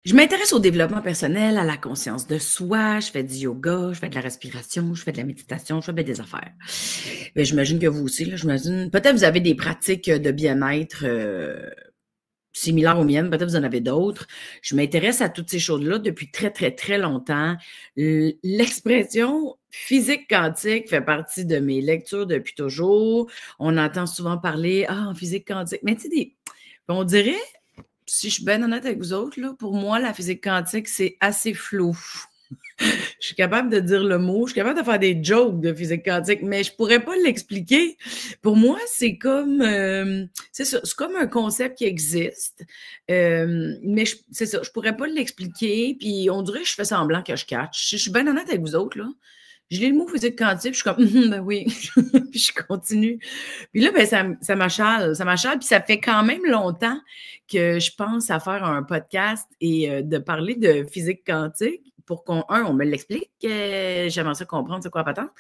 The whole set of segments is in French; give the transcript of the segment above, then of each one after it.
Je m'intéresse au développement personnel, à la conscience de soi, je fais du yoga, je fais de la respiration, je fais de la méditation, je fais bien des affaires. Ben, j'imagine que vous aussi, là, j'imagine. Peut-être vous avez des pratiques de bien-être similaires aux miennes, peut-être vous en avez d'autres. Je m'intéresse à toutes ces choses-là depuis très, très, très longtemps. L'expression physique quantique fait partie de mes lectures depuis toujours. On entend souvent parler, en physique quantique, mais tu sais, on dirait si je suis bien honnête avec vous autres, là, pour moi, la physique quantique, c'est assez flou. Je suis capable de dire le mot, je suis capable de faire des jokes de physique quantique, mais je pourrais pas l'expliquer. Pour moi, c'est comme, c'est ça, c'est comme un concept qui existe, mais c'est ça, je pourrais pas l'expliquer, puis on dirait que je fais semblant que je catch. Si je suis bien honnête avec vous autres, là. Je lis le mot physique quantique, puis je suis comme, ben oui, puis je continue. Puis là, ben, ça m'achale, puis ça fait quand même longtemps que je pense à faire un podcast et de parler de physique quantique pour on me l'explique, j'aimerais ça comprendre c'est quoi la patente.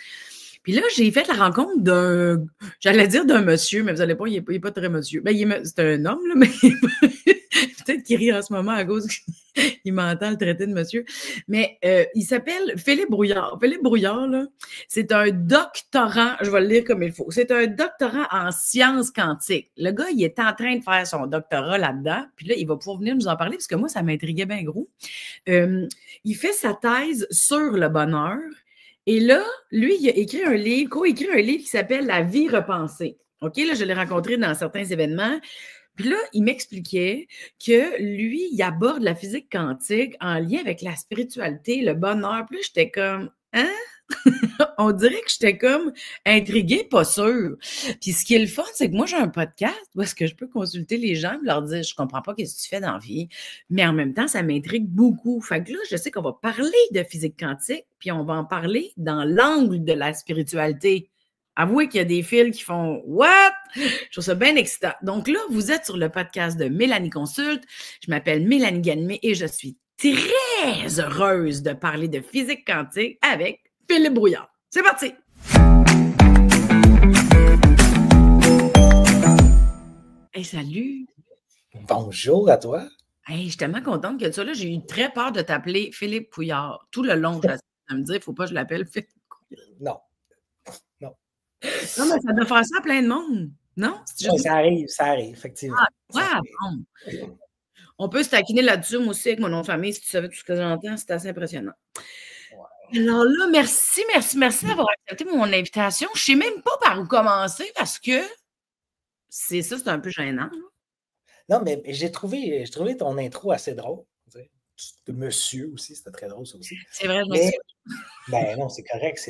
Puis là, j'ai fait la rencontre j'allais dire d'un monsieur, mais vous allez pas, il est pas très monsieur. Ben, c'est un homme, là, mais peut-être qu'il rit en ce moment à cause qu'il m'entend le traiter de monsieur. Mais il s'appelle Philippe Brouillard. Philippe Brouillard, là, c'est un doctorant, je vais le lire comme il faut, c'est un doctorant en sciences quantiques. Le gars, il est en train de faire son doctorat là-dedans, puis là, il va pouvoir venir nous en parler, parce que moi, ça m'intriguait bien gros. Il fait sa thèse sur le bonheur, et là, lui, il a écrit un livre, co-écrit un livre qui s'appelle La vie repensée. OK, là, je l'ai rencontré dans certains événements. Puis là, il m'expliquait que lui, il aborde la physique quantique en lien avec la spiritualité, le bonheur. Puis là, j'étais comme, hein? On dirait que j'étais comme intriguée, pas sûre. Puis ce qui est le fun, c'est que moi, j'ai un podcast où est-ce que je peux consulter les gens et leur dire, je comprends pas qu'est-ce que tu fais dans la vie, mais en même temps, ça m'intrigue beaucoup. Fait que là, je sais qu'on va parler de physique quantique, puis on va en parler dans l'angle de la spiritualité. Avouez qu'il y a des fils qui font What? Je trouve ça bien excitant. Donc là, vous êtes sur le podcast de Mélanie Consulte. Je m'appelle Mélanie Ganimé et je suis très heureuse de parler de physique quantique avec Philippe Brouillard. C'est parti! Hey, salut! Bonjour à toi. Hey, je suis tellement contente que ça, là, j'ai eu très peur de t'appeler Philippe Pouillard. Tout le long, j'essaie de me dire, il ne faut pas que je l'appelle Philippe Pouillard. Non, non. Non, mais ça doit faire ça à plein de monde, non? Oui, ça arrive, effectivement. Ah, ouais, bon. On peut se taquiner là-dessus, moi aussi, avec mon nom de famille, si tu savais tout ce que j'entends, c'est assez impressionnant. Ouais. Alors là, merci d'avoir accepté mon invitation. Je ne sais même pas par où commencer parce que c'est un peu gênant. Là. Non, mais j'ai trouvé ton intro assez drôle. De monsieur aussi, c'était très drôle, ça aussi. C'est vrai, je mais, ben non, c'est correct.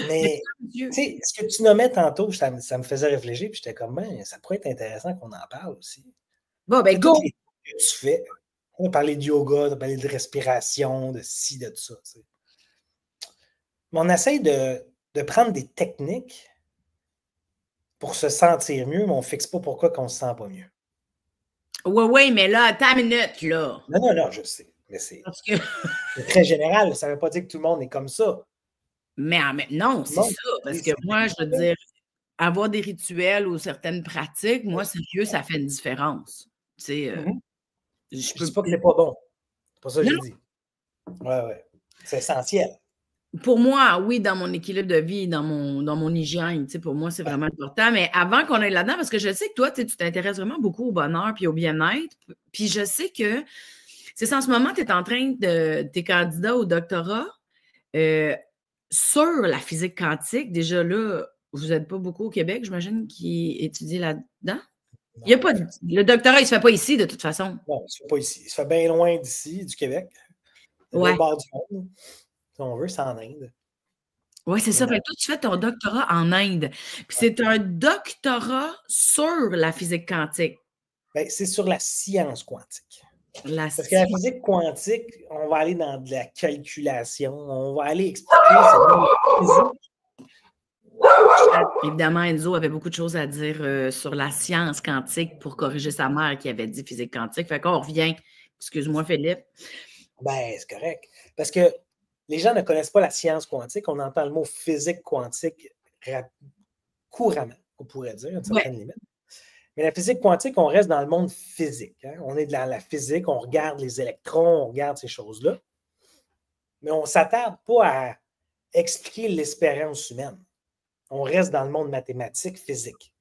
Mais, tu sais, ce que tu nommais tantôt, ça me faisait réfléchir, puis j'étais comme, ben, ça pourrait être intéressant qu'on en parle aussi. Bon, ben, go! Toutes les choses que tu fais. On a parlé de yoga, on a parlé de respiration, de ci, de ça, tu sais. Mais on essaye de prendre des techniques pour se sentir mieux, mais on ne fixe pas pourquoi qu'on ne se sent pas mieux. Oui, mais là, attends une minute, là. Non, je sais. Mais c'est très général. Ça ne veut pas dire que tout le monde est comme ça. Mais non, c'est ça. Parce que moi, je veux dire, avoir des rituels ou certaines pratiques, moi, sérieux, ça fait une différence. Tu sais, je ne dis pas que c'est pas bon. C'est pas ça que j'ai dit. Oui. C'est essentiel. Pour moi, oui, dans mon équilibre de vie, dans mon hygiène, tu sais, pour moi, c'est vraiment important. Mais avant qu'on aille là-dedans, parce que je sais que toi, tu t'intéresses vraiment beaucoup au bonheur puis au bien-être. Puis je sais que, c'est ça, en ce moment, tu es en train t'es candidat au doctorat sur la physique quantique. Déjà là, vous n'êtes pas beaucoup au Québec, j'imagine, qui étudie là-dedans? Il y a pas le doctorat, il ne se fait pas ici, de toute façon. Non, il ne se fait pas ici. Il se fait bien loin d'ici, du Québec. Ouais. Au bord du monde. Si on veut, c'est en Inde. Oui, c'est ça. Fait que toi, tu fais ton doctorat en Inde. Puis c'est un doctorat sur la physique quantique. Bien, c'est sur la science quantique. Parce que la physique quantique, on va aller dans de la calculation, on va aller expliquer Évidemment, Enzo avait beaucoup de choses à dire sur la science quantique pour corriger sa mère qui avait dit physique quantique. Fait qu'on revient. Excuse-moi, Philippe. Ben, c'est correct. Parce que les gens ne connaissent pas la science quantique. On entend le mot physique quantique couramment, on pourrait dire, à une certaine limite. Mais la physique quantique, on reste dans le monde physique. Hein? On est dans la physique, on regarde les électrons, on regarde ces choses-là. Mais on ne s'attarde pas à expliquer l'expérience humaine. On reste dans le monde mathématique, physique.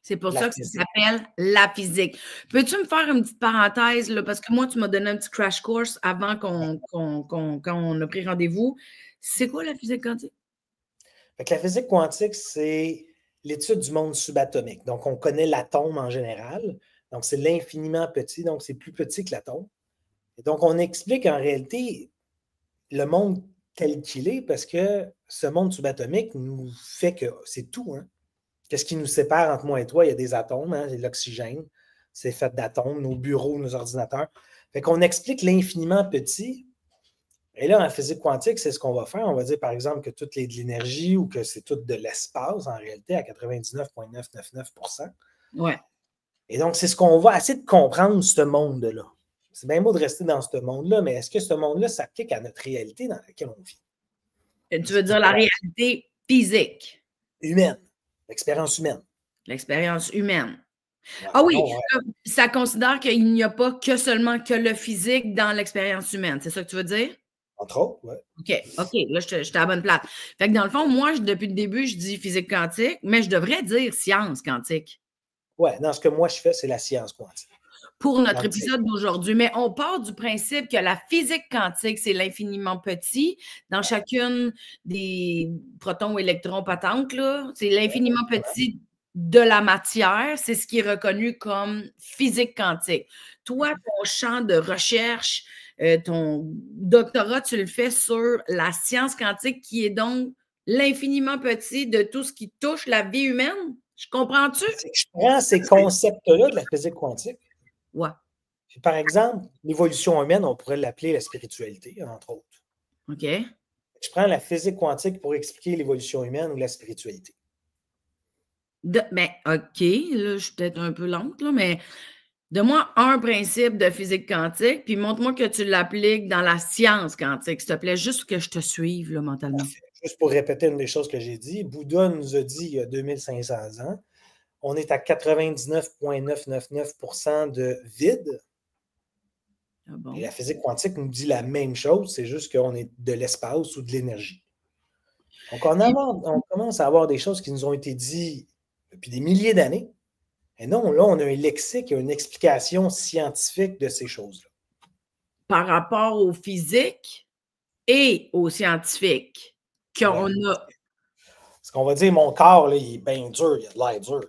C'est pour ça que ça s'appelle la physique. Peux-tu me faire une petite parenthèse, là, parce que moi, tu m'as donné un petit crash course avant qu'on a pris rendez-vous. C'est quoi la physique quantique? Fait que la physique quantique, c'est l'étude du monde subatomique. Donc, on connaît l'atome en général. Donc, c'est l'infiniment petit, donc c'est plus petit que l'atome. Et donc, on explique en réalité le monde tel qu'il est parce que ce monde subatomique nous fait que c'est tout. Hein? Qu'est-ce qui nous sépare entre moi et toi? Il y a des atomes, hein? C'est l'oxygène. C'est fait d'atomes, nos bureaux, nos ordinateurs. Fait qu'on explique l'infiniment petit. Et là, en physique quantique, c'est ce qu'on va faire. On va dire, par exemple, que tout est de l'énergie ou que c'est tout de l'espace, en réalité, à 99,999%. Ouais. Et donc, c'est ce qu'on va essayer de comprendre, ce monde-là. C'est bien beau de rester dans ce monde-là, mais est-ce que ce monde-là s'applique à notre réalité dans laquelle on vit? Tu veux dire la réalité physique? Humaine. L'expérience humaine. L'expérience humaine. Ouais, ah oui, non, ouais. Ça considère qu'il n'y a pas que seulement que le physique dans l'expérience humaine. C'est ça que tu veux dire? Entre autres, oui. OK. Là, j'étais à la bonne place. Fait que dans le fond, moi, depuis le début, je dis physique quantique, mais je devrais dire science quantique. Oui, non, ce que moi je fais, c'est la science quantique. Pour notre épisode d'aujourd'hui. Mais on part du principe que la physique quantique, c'est l'infiniment petit dans chacune des protons, électrons, patentes. C'est l'infiniment petit de la matière. C'est ce qui est reconnu comme physique quantique. Toi, ton champ de recherche, ton doctorat, tu le fais sur la science quantique qui est donc l'infiniment petit de tout ce qui touche la vie humaine. Je comprends-tu? Je prends ces concepts-là de la physique quantique. Ouais. Puis, par exemple, l'évolution humaine, on pourrait l'appeler la spiritualité, entre autres. OK. Je prends la physique quantique pour expliquer l'évolution humaine ou la spiritualité. Ben, OK, là, je suis peut-être un peu lente, là, mais donne-moi un principe de physique quantique, puis montre-moi que tu l'appliques dans la science quantique, s'il te plaît, juste que je te suive, là, mentalement. Parfait. Juste pour répéter une des choses que j'ai dit, Bouddha nous a dit il y a 2500 ans, on est à 99,999% de vide. Ah bon? Et la physique quantique nous dit la même chose, c'est juste qu'on est de l'espace ou de l'énergie. Donc, on commence à avoir des choses qui nous ont été dites depuis des milliers d'années. Et non, là, on a un lexique et une explication scientifique de ces choses-là. Par rapport aux physiques et aux scientifiques qu'on a. Parce qu'on va dire, mon corps, là, il est bien dur, il a de l'air dur. Hein.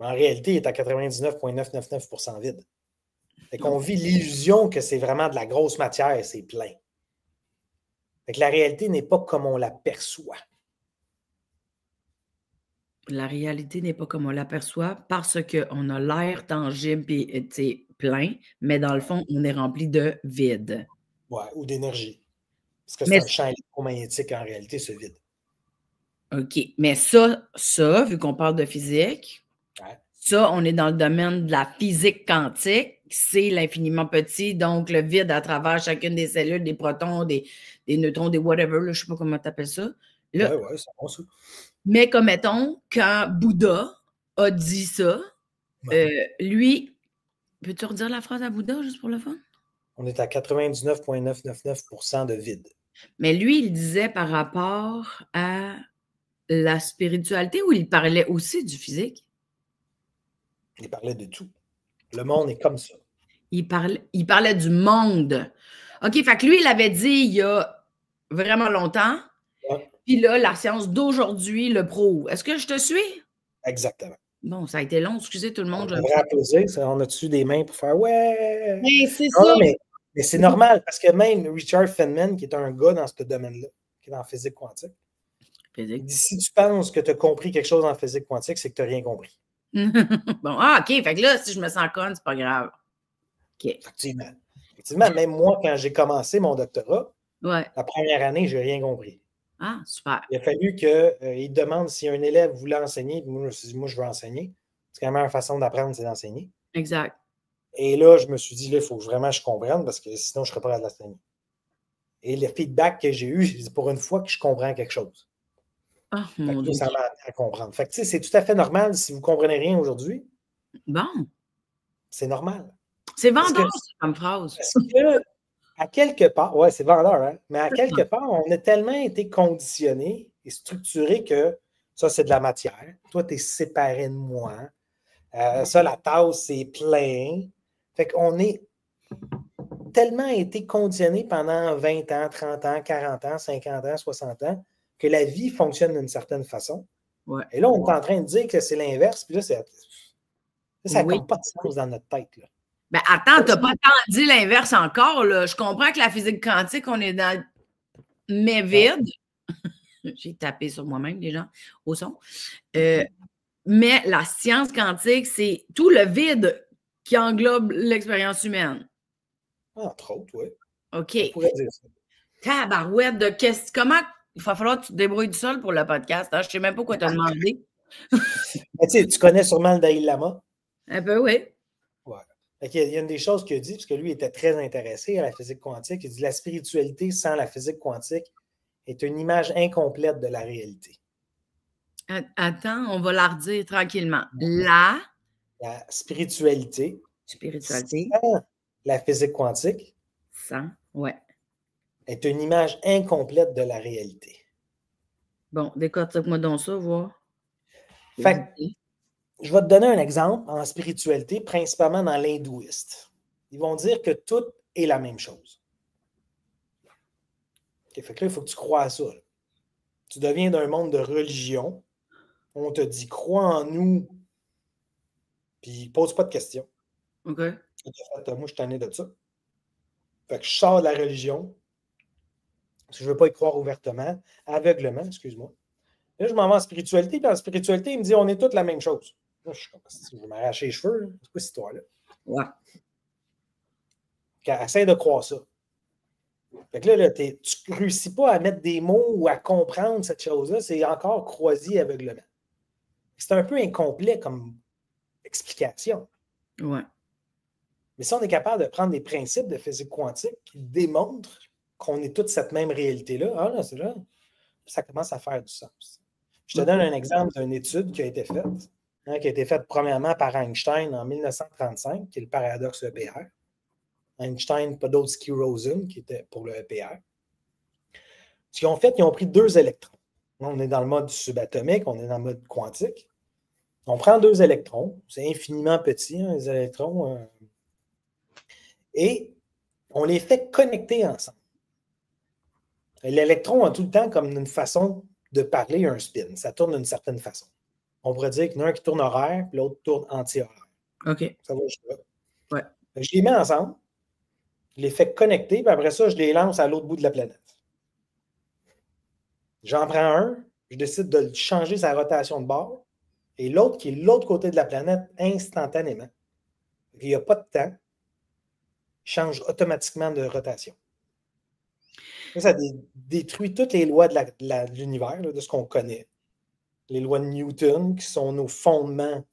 Mais en réalité, il est à 99,999% vide. Fait qu'on vit l'illusion que c'est vraiment de la grosse matière et c'est plein. Fait que la réalité n'est pas comme on l'aperçoit. La réalité n'est pas comme on l'aperçoit parce qu'on a l'air tangible et plein, mais dans le fond, on est rempli de vide. Ouais, ou d'énergie. Parce que c'est un champ électromagnétique en réalité, ce vide. OK. Mais ça, vu qu'on parle de physique, ça, on est dans le domaine de la physique quantique. C'est l'infiniment petit, donc le vide à travers chacune des cellules, des protons, des neutrons, des whatever, là, je ne sais pas comment tu appelles ça. Oui, c'est bon ça. Mais comme mettons, quand Bouddha a dit ça, lui, peux-tu redire la phrase à Bouddha juste pour le fun? On est à 99,999% de vide. Mais lui, il disait par rapport à la spiritualité ou il parlait aussi du physique? Il parlait de tout. Le monde est comme ça. Il parlait du monde. OK, fait que lui, il avait dit il y a vraiment longtemps. Ouais. Puis là, la science d'aujourd'hui le prouve. Est-ce que je te suis? Exactement. Bon, ça a été long. Excusez tout le monde. On devrait applaudir. On a-tu des mains pour faire « Ouais! » Mais c'est ça. Mais c'est normal parce que même Richard Feynman, qui est un gars dans ce domaine-là, qui est dans la physique quantique, il dit si tu penses que tu as compris quelque chose en physique quantique, c'est que tu n'as rien compris. Bon, OK. Fait que là, si je me sens conne, c'est pas grave. OK. Effectivement. Même moi, quand j'ai commencé mon doctorat, la première année, je n'ai rien compris. Ah, super. Il a fallu qu'il demande si un élève voulait enseigner. Moi, je me suis dit, moi, je veux enseigner. Parce que la meilleure façon d'apprendre, c'est d'enseigner. Exact. Et là, je me suis dit, là, il faut vraiment que je comprenne parce que sinon, je ne serais pas à l'enseigner. Et le feedback que j'ai eu, c'est pour une fois que je comprends quelque chose. Ah, Fait que mon là, Dieu. ça m'a appris à comprendre. Fait que, tu sais, c'est tout à fait normal si vous ne comprenez rien aujourd'hui. Bon. C'est normal. C'est Parce que, vendeur, ça, comme phrase. à quelque part, ouais, c'est vendeur, hein? Mais à quelque part, on a tellement été conditionnés et structurés que ça, c'est de la matière. Toi, tu es séparé de moi. Ça, la tasse, c'est plein. Fait qu'on est tellement été conditionnés pendant 20 ans, 30 ans, 40 ans, 50 ans, 60 ans, que la vie fonctionne d'une certaine façon. Ouais. Et là, on est en train de dire que c'est l'inverse, puis là, ça n'a Oui. comme pas de sens dans notre tête. Là. Ben attends, t'as pas tant dit l'inverse encore, là. Je comprends que la physique quantique, on est dans mais vide. J'ai tapé sur moi-même, les gens, au son. Mais la science quantique, c'est tout le vide qui englobe l'expérience humaine. Entre autres, oui. OK. On pourrait dire ça. Tabarouette de qu'est-ce. Comment. Il va falloir que tu te débrouilles du sol pour le podcast. Hein? Je ne sais même pas quoi te demander. Mais tu connais sûrement le Dalai Lama. Un peu, oui. Ouais. Il y a une des choses qu'il a dit, parce que lui était très intéressé à la physique quantique, il dit la spiritualité sans la physique quantique est une image incomplète de la réalité. Attends, on va la redire tranquillement. La spiritualité sans la physique quantique ouais. est une image incomplète de la réalité. Bon, décortique-moi donc ça, voir. Fait que, je vais te donner un exemple en spiritualité, principalement dans l'hindouiste. Ils vont dire que tout est la même chose. Okay, fait que là, il faut que tu crois à ça. Là. Tu deviens d'un monde de religion. On te dit, crois en nous, puis pose pas de questions. OK. Moi, je suis tanné de ça. Fait que je sors de la religion, parce que je ne veux pas y croire ouvertement, aveuglement, excuse-moi. Là, je m'en vais en spiritualité, puis en spiritualité, il me dit, on est toutes la même chose. Là, je suis comme, je vais m'arracher les cheveux. C'est quoi cette histoire-là? Ouais. Essaye de croire ça. Fait que là, tu ne réussis pas à mettre des mots ou à comprendre cette chose-là, c'est encore croisé aveuglement. C'est un peu incomplet comme explication. Ouais. Mais si on est capable de prendre des principes de physique quantique qui démontrent qu'on est toute cette même réalité-là, ah là, c'est là, ça commence à faire du sens. Je te donne un exemple d'une étude qui a été faite, premièrement par Einstein en 1935, qui est le paradoxe EPR. Einstein, Podolsky-Rosen, qui était pour le EPR. Ce qu'ils ont fait, ils ont pris 2 électrons. On est dans le mode subatomique, on est dans le mode quantique. On prend 2 électrons, c'est infiniment petit, hein, les électrons, et on les fait connecter ensemble. L'électron a tout le temps comme une façon de parler un spin. Ça tourne d'une certaine façon. On pourrait dire qu'il y en a un qui tourne horaire, puis l'autre tourne anti-horaire. OK. Ça va jusque-là. Ouais. Je les mets ensemble, je les fais connecter, puis après ça, je les lance à l'autre bout de la planète. J'en prends un, je décide de changer sa rotation de bord, et l'autre qui est de l'autre côté de la planète instantanément. Il n'y a pas de temps, change automatiquement de rotation. Ça détruit toutes les lois de l'univers, de ce qu'on connaît. Les lois de Newton, qui sont nos fondements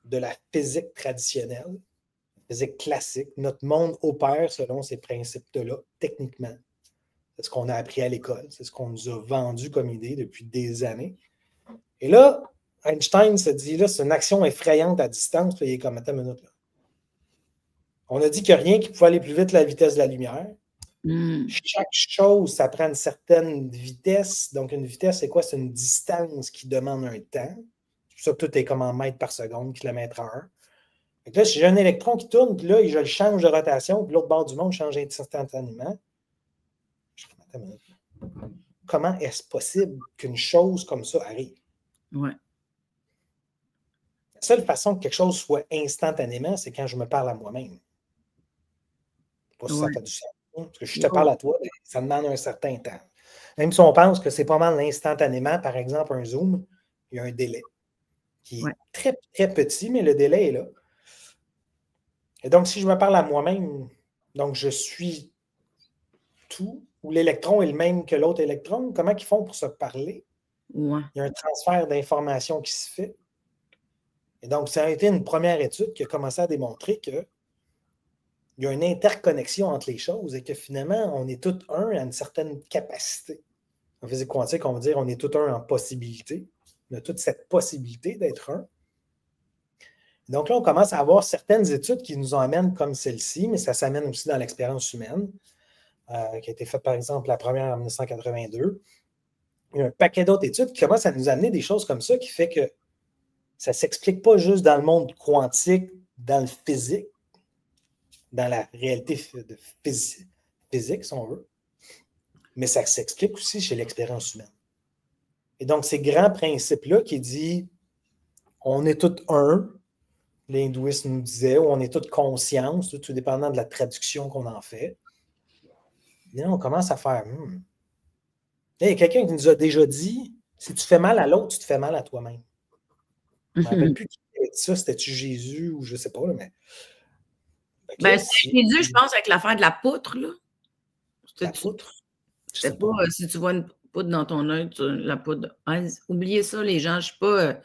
de la physique traditionnelle, la physique classique. Notre monde opère selon ces principes-là, techniquement. C'est ce qu'on a appris à l'école. C'est ce qu'on nous a vendu comme idée depuis des années. Et là, Einstein se dit, là, c'est une action effrayante à distance. Puis il est comme, attends une minute, là. On a dit qu'il n'y a rien qui pouvait aller plus vite que la vitesse de la lumière. Chaque chose, ça prend une certaine vitesse. Donc, une vitesse, c'est quoi? C'est une distance qui demande un temps. C'est pour ça que tout est comme en mètres par seconde, kilomètre à 1. Donc là, si j'ai un électron qui tourne, puis là, je le change de rotation, puis l'autre bord du monde change instantanément. Comment est-ce possible qu'une chose comme ça arrive? Ouais. La seule façon que quelque chose soit instantanément, c'est quand je me parle à moi-même. Pas si ça fait du sens. Parce que je te parle à toi, ça demande un certain temps. Même si on pense que c'est pas mal instantanément, par exemple, un Zoom, il y a un délai qui est très, très petit, mais le délai est là. Et donc, si je me parle à moi-même, donc je suis tout, ou l'électron est le même que l'autre électron, comment ils font pour se parler? Ouais. Il y a un transfert d'informations qui se fait. Et donc, ça a été une première étude qui a commencé à démontrer que il y a une interconnexion entre les choses et que finalement, on est tous un à une certaine capacité. En physique quantique, on va dire on est tout un en possibilité. On a toute cette possibilité d'être un. Donc là, on commence à avoir certaines études qui nous emmènent comme celle-ci, mais ça s'amène aussi dans l'expérience humaine, qui a été faite, par exemple, la première en 1982. Il y a un paquet d'autres études qui commencent à nous amener des choses comme ça, qui fait que ça ne s'explique pas juste dans le monde quantique, dans le physique, dans la réalité de physique, si on veut, mais ça s'explique aussi chez l'expérience humaine. Et donc, ces grands principes-là qui dit on est tous un, l'hindouiste nous disait, ou on est tous conscience, tout dépendant de la traduction qu'on en fait. Mais là, on commence à faire il y a quelqu'un qui nous a déjà dit si tu fais mal à l'autre, tu te fais mal à toi-même. Je ne me rappelle plus qui avait dit ça, c'était-tu Jésus ou je ne sais pas, là, mais. Ben, c'est Jésus, je pense, avec l'affaire de la poutre, là. La poutre? Je sais pas, si tu vois une poudre dans ton œil, la poudre. Hein, oubliez ça, les gens, je ne suis pas.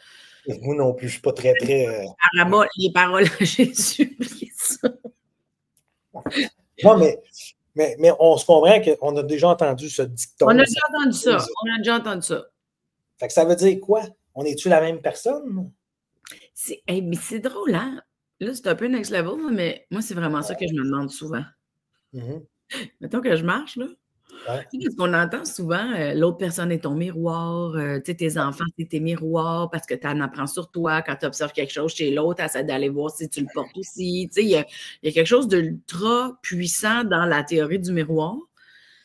Moi non plus, je ne suis pas très. Les paroles à Jésus, oubliez ça. Non, mais on se comprend qu'on a déjà entendu ce dicton. On a déjà entendu ça. On a déjà entendu ça. Fait que ça veut dire quoi? On est-tu la même personne? Mais c'est drôle, hein? Là, c'est un peu next level, mais moi, c'est vraiment ça que je me demande souvent. Mettons que je marche, là. Ouais. Parce qu'on entend souvent, l'autre personne est ton miroir, tes enfants, c'est tes miroirs parce que tu en apprends sur toi quand tu observes quelque chose chez l'autre, essaie d'aller voir si tu le portes aussi. Il y a quelque chose d'ultra puissant dans la théorie du miroir.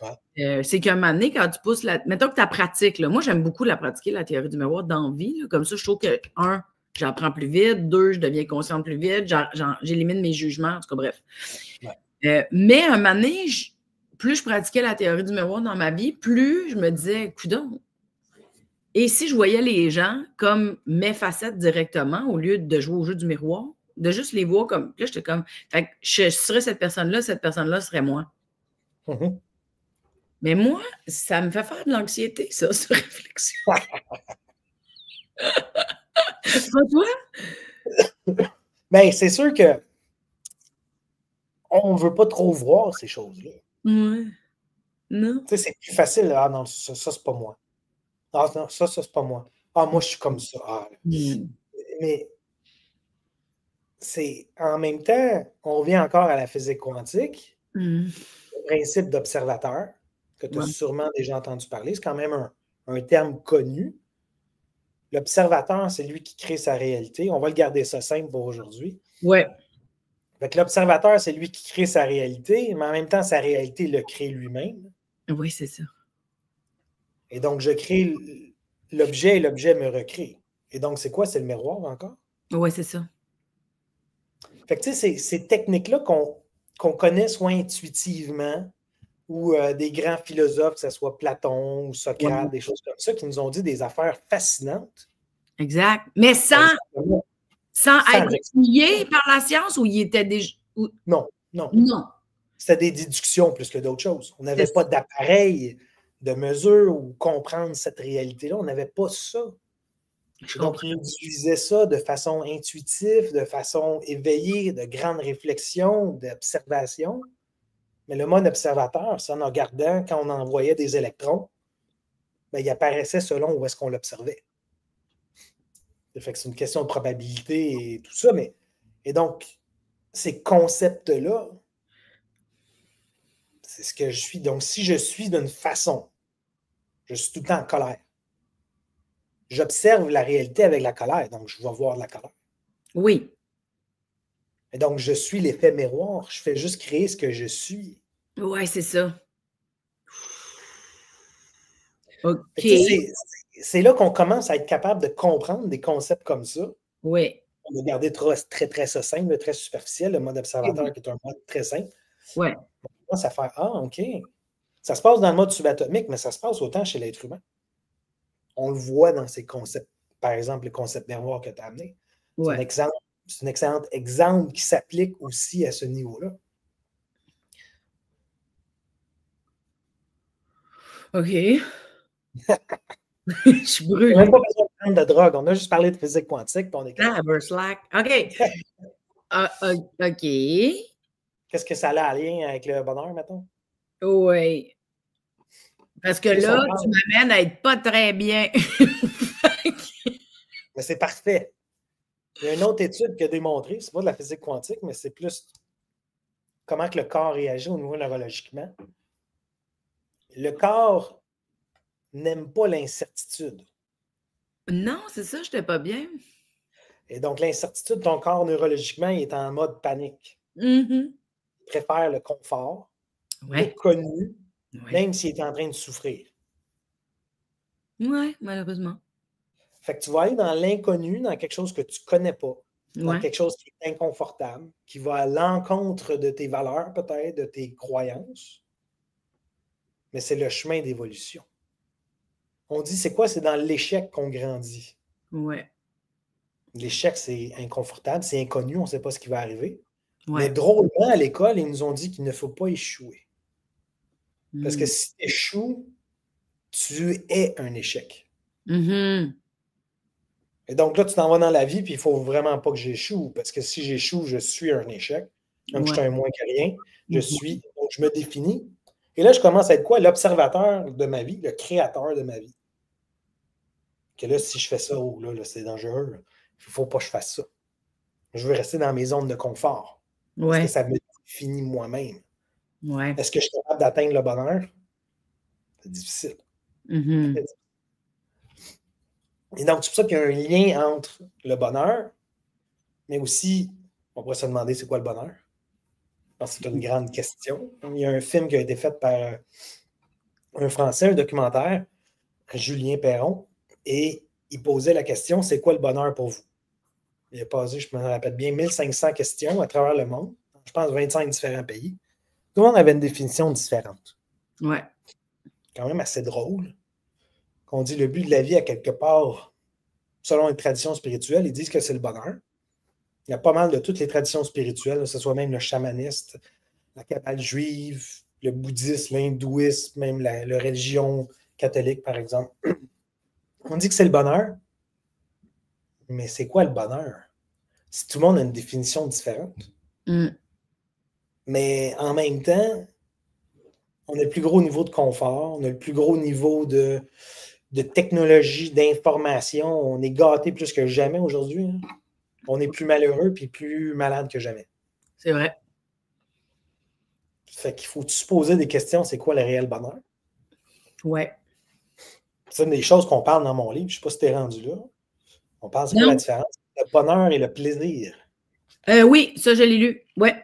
Ouais. C'est qu'à un moment donné, quand tu pousses mettons que tu pratiques, moi j'aime beaucoup pratiquer, la théorie du miroir dans la vie. Comme ça, je trouve que, j'apprends plus vite, 2, je deviens consciente plus vite, j'élimine mes jugements, en tout cas, bref. Ouais. Mais à un moment donné, plus je pratiquais la théorie du miroir dans ma vie, plus je me disais, coudonc. Et si je voyais les gens comme mes facettes directement, au lieu de jouer au jeu du miroir, de juste les voir comme, là, j'étais comme, fait que je serais cette personne-là serait moi. Mais moi, ça me fait faire de l'anxiété, ça, cette réflexion. Pas toi? Bien, c'est sûr que on ne veut pas trop voir ces choses-là. Ouais. Non. Tu sais, c'est plus facile. Ah non, ça c'est pas moi. Ah non, ça c'est pas moi. Ah, moi, je suis comme ça. Ah. Mais c'est en même temps, on revient encore à la physique quantique, le principe d'observateur, que tu as sûrement déjà entendu parler. C'est quand même un terme connu. L'observateur, c'est lui qui crée sa réalité. On va le garder ça simple pour aujourd'hui. Oui. L'observateur, c'est lui qui crée sa réalité, mais en même temps, sa réalité le crée lui-même. Oui, c'est ça. Et donc, je crée l'objet et l'objet me recrée. Et donc, c'est quoi? C'est le miroir encore? Oui, c'est ça. Fait que, tu sais, ces techniques-là qu'on connaît soit intuitivement ou des grands philosophes, que ce soit Platon ou Socrate, des choses comme ça, qui nous ont dit des affaires fascinantes. Exact. Mais sans être étudié par la science, ou il était déjà... Non. C'était des déductions plus que d'autres choses. On n'avait pas d'appareil de mesure ou comprendre cette réalité-là. On n'avait pas ça. Donc, ils utilisaient ça de façon intuitive, de façon éveillée, de grande réflexion, d'observation. Mais le mode observateur, c'est en regardant, quand on envoyait des électrons, bien, il apparaissait selon où est-ce qu'on l'observait. Ça fait que c'est une question de probabilité et tout ça. Et donc, ces concepts-là, c'est ce que je suis. Donc, si je suis d'une façon, je suis tout le temps en colère. J'observe la réalité avec la colère, donc je vais voir de la colère. Oui. Et donc, je suis l'effet miroir. Je fais juste créer ce que je suis. Oui, c'est ça. OK. C'est là qu'on commence à être capable de comprendre des concepts comme ça. Oui. On va garder très, très ça simple, très superficiel, le mode observateur qui est un mode très simple. Oui. On commence à faire OK. Ça se passe dans le mode subatomique, mais ça se passe autant chez l'être humain. On le voit dans ces concepts. Par exemple, le concept miroir que tu as amené. Ouais. C'est un excellent exemple qui s'applique aussi à ce niveau-là. OK. Je brûle. On n'a pas besoin de prendre de drogue. On a juste parlé de physique quantique. Puis on est slack. OK. OK. Qu'est-ce que ça a à lien avec le bonheur, mettons? Oui. Parce que Tu sais, si on là, tu parle, m'amènes à être pas très bien. mais c'est parfait. Il y a une autre étude qui a démontré, c'est pas de la physique quantique, mais c'est plus comment que le corps réagit au niveau neurologiquement. Le corps n'aime pas l'incertitude. Non, c'est ça, j'étais pas bien. Et donc, l'incertitude, ton corps neurologiquement, il est en mode panique. Mhm. Il préfère le confort, le Ouais, connu, ouais, même s'il est en train de souffrir. ouais, malheureusement. Fait que tu vas aller dans l'inconnu, dans quelque chose que tu ne connais pas, dans Ouais, quelque chose qui est inconfortable, qui va à l'encontre de tes valeurs, peut-être, de tes croyances, mais c'est le chemin d'évolution. On dit, c'est quoi? C'est dans l'échec qu'on grandit. ouais, L'échec, c'est inconfortable, c'est inconnu, on ne sait pas ce qui va arriver. Mais ouais. drôlement, à l'école, ils nous ont dit qu'il ne faut pas échouer. Parce que Mm. si tu échoues, tu es un échec. Mhm. Et donc là, tu t'en vas dans la vie, puis il ne faut vraiment pas que j'échoue, parce que si j'échoue, je suis un échec. Donc, je Ouais. suis un moins que rien. Mhm. Donc, je me définis. Et là, je commence à être quoi? L'observateur de ma vie, le créateur de ma vie. Que là, si je fais ça, oh là, c'est dangereux. Il ne faut pas que je fasse ça. Je veux rester dans mes zones de confort. Parce que Ouais, ça me définit moi-même. ouais. Est-ce que je suis capable d'atteindre le bonheur? C'est difficile. Mhm. Et donc, c'est pour ça qu'il y a un lien entre le bonheur, mais aussi, on pourrait se demander c'est quoi le bonheur? Parce que c'est une grande question. Il y a un film qui a été fait par un Français, un documentaire, Julien Perron, et il posait la question, c'est quoi le bonheur pour vous? Il a posé, je me rappelle bien, 1500 questions à travers le monde, je pense 25 différents pays. Tout le monde avait une définition différente. Ouais. Quand même assez drôle. Qu'on dit le but de la vie, à quelque part, selon les traditions spirituelles, ils disent que c'est le bonheur. Il y a pas mal de toutes les traditions spirituelles, que ce soit même le chamaniste, la cabale juive, le bouddhisme, l'hindouisme, même la religion catholique, par exemple. On dit que c'est le bonheur, mais c'est quoi le bonheur? Si tout le monde a une définition différente. Mm. Mais en même temps, on a le plus gros niveau de confort, on a le plus gros niveau de technologie, d'information. On est gâté plus que jamais aujourd'hui, hein. On est plus malheureux puis plus malade que jamais. C'est vrai. Fait qu'il faut se poser des questions, c'est quoi le réel bonheur? Ouais. C'est une des choses qu'on parle dans mon livre, je ne sais pas si tu es rendu là. On parle, c'est quoi la Non? différence? Le bonheur et le plaisir. Oui, ça, je l'ai lu. Ouais.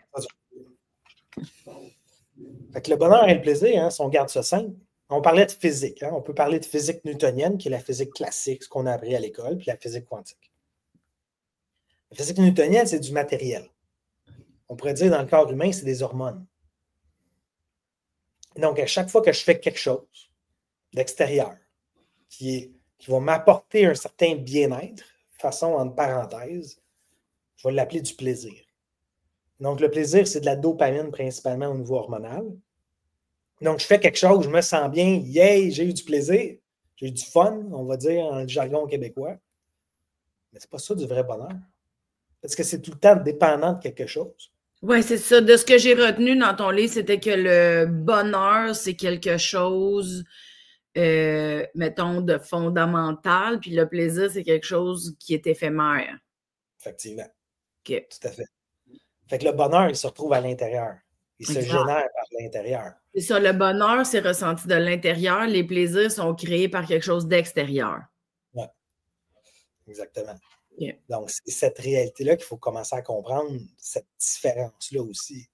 Fait que le bonheur et le plaisir, hein, si on garde ça simple, on parlait de physique. Hein, on peut parler de physique newtonienne, qui est la physique classique, ce qu'on a appris à l'école, puis la physique quantique. La physique newtonienne, c'est du matériel. On pourrait dire dans le corps humain, c'est des hormones. Donc, à chaque fois que je fais quelque chose d'extérieur qui va m'apporter un certain bien-être, façon entre parenthèses, je vais l'appeler du plaisir. Donc, le plaisir, c'est de la dopamine principalement au niveau hormonal. Donc, je fais quelque chose, je me sens bien, yay, j'ai eu du plaisir, j'ai eu du fun, on va dire en jargon québécois. Mais c'est pas ça du vrai bonheur. Parce que c'est tout le temps dépendant de quelque chose. Ouais, c'est ça. De ce que j'ai retenu dans ton livre, c'était que le bonheur, c'est quelque chose, mettons, de fondamental, puis le plaisir, c'est quelque chose qui est éphémère. Effectivement, OK. tout à fait. Fait que le bonheur, il se retrouve à l'intérieur. Il se Exact. génère par l'intérieur. C'est ça, le bonheur, c'est ressenti de l'intérieur. Les plaisirs sont créés par quelque chose d'extérieur. Ouais, exactement. OK. Donc, c'est cette réalité-là qu'il faut commencer à comprendre, cette différence-là aussi. Tu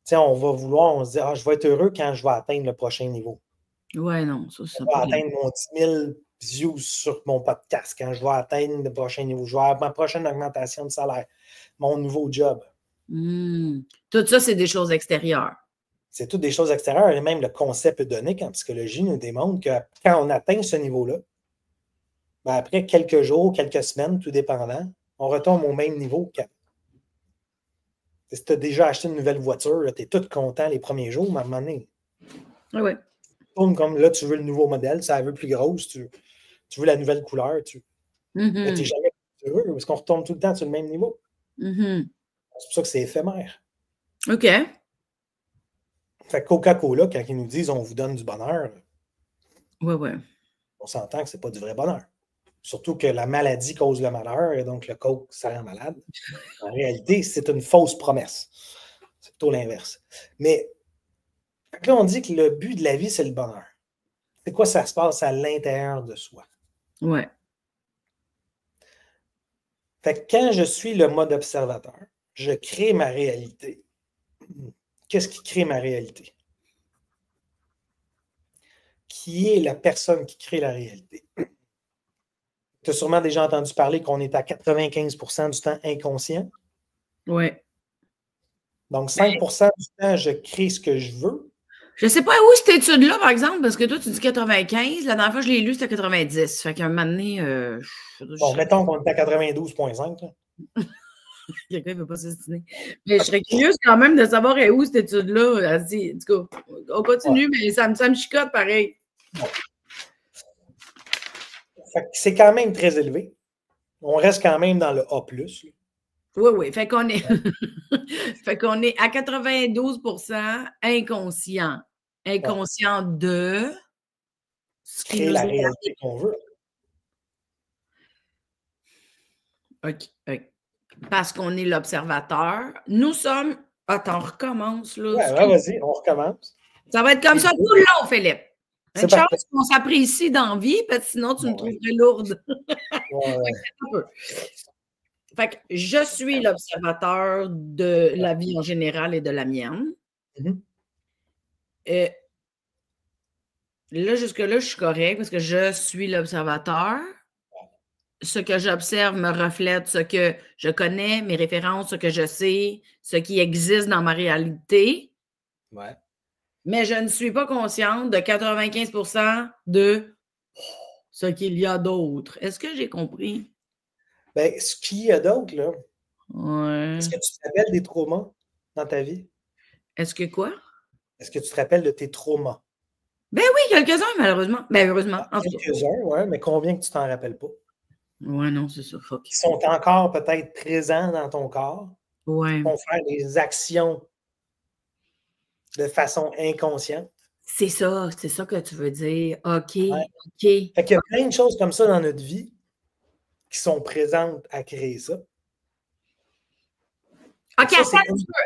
sais, on va vouloir, on se dit, ah, je vais être heureux quand je vais atteindre le prochain niveau. Ouais, non, ça, Je c'est vais pas atteindre mon 10 000 views sur mon podcast, quand je vais atteindre le prochain niveau. Je vais avoir ma prochaine augmentation de salaire, mon nouveau job. Tout ça, c'est des choses extérieures. C'est toutes des choses extérieures et même le concept hedonique en psychologie nous démontre que quand on atteint ce niveau-là, ben après quelques jours, quelques semaines, tout dépendant, on retombe au même niveau qu'avant. Si tu as déjà acheté une nouvelle voiture, tu es tout content les premiers jours, mais à un moment donné, Ah ouais. comme là, tu veux le nouveau modèle, ça veut plus grosse, tu veux la nouvelle couleur, mais tu n'es Mhm. jamais heureux parce qu'on retombe tout le temps sur le même niveau. Mhm. C'est pour ça que c'est éphémère. OK. Fait que Coca-Cola, quand ils nous disent on vous donne du bonheur, Ouais, ouais. On s'entend que ce n'est pas du vrai bonheur. Surtout que la maladie cause le malheur et donc le coke, ça rend malade. En réalité, c'est une fausse promesse. C'est plutôt l'inverse. Mais là, on dit que le but de la vie, c'est le bonheur. C'est quoi ça se passe à l'intérieur de soi? Ouais. Fait que quand je suis le mode observateur, je crée ma réalité. Qu'est-ce qui crée ma réalité? Qui est la personne qui crée la réalité? Tu as sûrement déjà entendu parler qu'on est à 95% du temps inconscient. Ouais. Donc, 5% du temps, je crée ce que je veux. Je sais pas où cette étude-là, par exemple, parce que toi, tu dis 95. La dernière fois que je l'ai lu, c'était 90. Fait qu'à un moment donné, Bon, mettons qu'on est à 92,5. quelqu'un ne veut pas s'estimer. Mais je serais curieuse quand même de savoir où cette étude-là. En tout cas, on continue, mais ça me chicote pareil. C'est quand même très élevé. On reste quand même dans le A+. Oui, oui. Fait qu'on est, fait qu'on est à 92% inconscient. Inconscient de ce qui Créer nous la est réalité qu'on veut. OK. Parce qu'on est l'observateur. Nous sommes. Attends, on recommence. Là. Ouais, vas-y, on recommence. Ça va être comme ça tout le long, Philippe. Une parfait. chance qu'on s'apprécie dans la vie, parce que sinon, tu me trouverais lourde. Fait que je suis l'observateur de la vie en général et de la mienne. Là, jusque-là, je suis correcte parce que je suis l'observateur. Ce que j'observe me reflète ce que je connais, mes références, ce que je sais, ce qui existe dans ma réalité. Ouais. Mais je ne suis pas consciente de 95% de ce qu'il y a d'autre. Est-ce que j'ai compris? Ben, ce qu'il y a d'autre, là. Ouais. Est-ce que tu te rappelles des traumas dans ta vie? Est-ce que quoi? Est-ce que tu te rappelles de tes traumas? Ben oui, quelques-uns, malheureusement. Ben heureusement. Quelques-uns, oui, mais combien que tu t'en rappelles pas? Ouais, non, c'est ça. Fuck. Qui sont encore peut-être présents dans ton corps. Ouais. Qui vont faire des actions de façon inconsciente. C'est ça que tu veux dire. OK, Ouais. OK. Fait qu'il y a plein de choses comme ça dans notre vie qui sont présentes à créer ça. OK,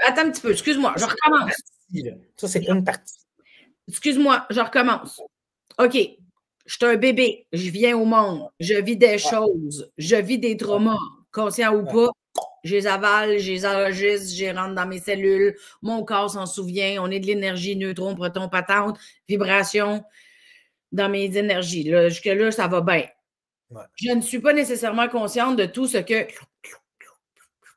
attends un petit peu. Excuse-moi, je recommence. Ça, c'est une partie. Excuse-moi, je recommence. OK, je suis un bébé, je viens au monde, je vis des choses, je vis des traumas, conscients ou pas, je les avale, je les enregistre, je les rentre dans mes cellules, mon corps s'en souvient, on est de l'énergie, neutrons, protons, patentes, vibrations dans mes énergies. Là, jusque-là, ça va bien. Ouais. Je ne suis pas nécessairement consciente de tout ce que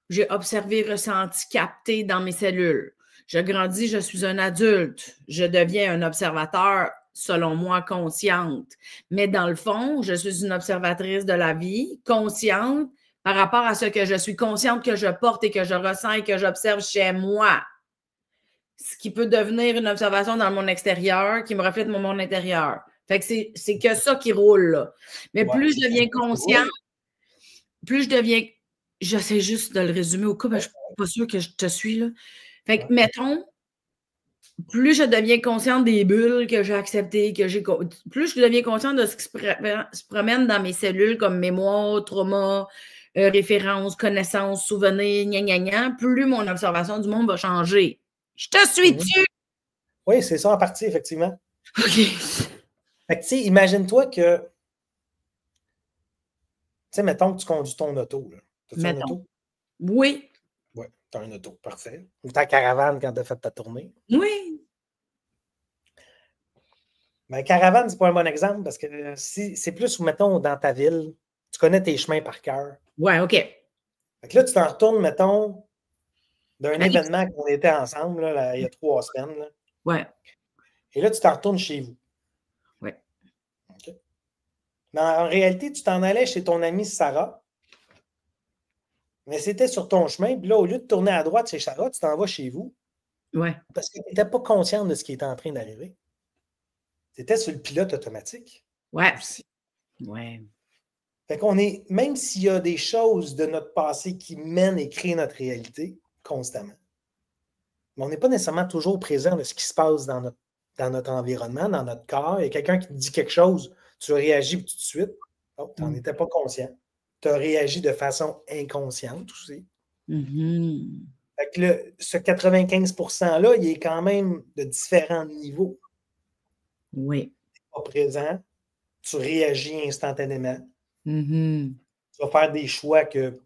j'ai observé, ressenti, capté dans mes cellules. Je grandis, je suis un adulte, je deviens un observateur, selon moi, consciente. Mais dans le fond, je suis une observatrice de la vie, consciente par rapport à ce que je suis consciente que je porte et que je ressens et que j'observe chez moi. Ce qui peut devenir une observation dans mon extérieur qui me reflète mon monde intérieur. Fait que c'est que ça qui roule, là. Mais plus je deviens consciente, plus je deviens... J'essaie juste de le résumer au cas, je ne suis pas sûre que je te suis, là. Fait que, mettons, plus je deviens consciente des bulles que j'ai acceptées, plus je deviens consciente de ce qui se promène dans mes cellules comme mémoire, trauma, référence, connaissance, souvenir, gna gna gna, plus mon observation du monde va changer. Je te suis-tu? Oui, c'est ça en partie, effectivement. OK. Fait que, tu sais, imagine-toi que, tu sais, mettons que tu conduis ton auto. T'as-tu un auto? Oui. Oui, tu as un auto, parfait. Ou ta caravane quand tu as fait ta tournée. Oui. Mais caravane, c'est pas un bon exemple parce que c'est plus, mettons, dans ta ville, tu connais tes chemins par cœur. Ouais, OK. Fait que là, tu t'en retournes, mettons, d'un événement qu'on était ensemble là, il y a 3 semaines. Là. Ouais. Et là, tu t'en retournes chez vous. Ouais. OK. Mais en réalité, tu t'en allais chez ton amie Sarah. Mais c'était sur ton chemin. Puis là, au lieu de tourner à droite chez Sarah, tu t'en vas chez vous. Ouais. Parce que tu n'étais pas consciente de ce qui était en train d'arriver. Tu étais sur le pilote automatique. Ouais. Aussi. Ouais. Fait qu'on est, même s'il y a des choses de notre passé qui mènent et créent notre réalité constamment, mais on n'est pas nécessairement toujours présent de ce qui se passe dans notre dans notre environnement, dans notre corps. Il y a quelqu'un qui te dit quelque chose, tu réagis tout de suite. Oh, tu n'en étais pas conscient. Tu as réagi de façon inconsciente aussi. Fait que ce 95%-là, il est quand même de différents niveaux. Oui. Tu n'es pas présent, tu réagis instantanément. Tu vas faire des choix que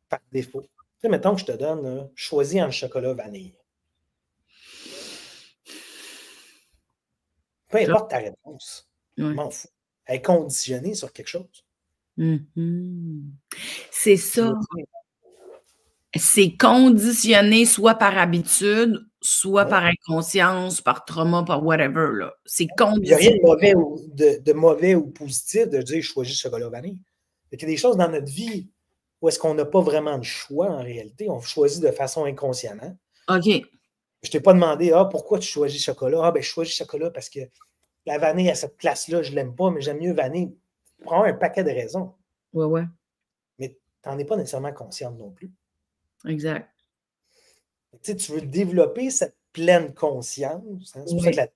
par défaut. Tu sais, mettons que je te donne, là, choisis un chocolat vanille. Peu importe ta réponse, je m'en fous. Elle est conditionnée sur quelque chose. C'est ça. C'est conditionné soit par habitude, soit par inconscience, par trauma, par whatever. Là. C'est conditionné. Il n'y a rien de mauvais ou positif de dire je choisis le chocolat vanille. Il y a des choses dans notre vie où est-ce qu'on n'a pas vraiment de choix en réalité. On choisit de façon inconsciemment. OK. Je ne t'ai pas demandé pourquoi tu choisis le chocolat. Ben, je choisis le chocolat parce que la vanille à cette place-là, je ne l'aime pas, mais j'aime mieux vanille. Prends un paquet de raisons. Ouais. Mais tu n'en es pas nécessairement consciente non plus. Exact. Tu veux développer cette pleine conscience. Hein? C'est pour ça que la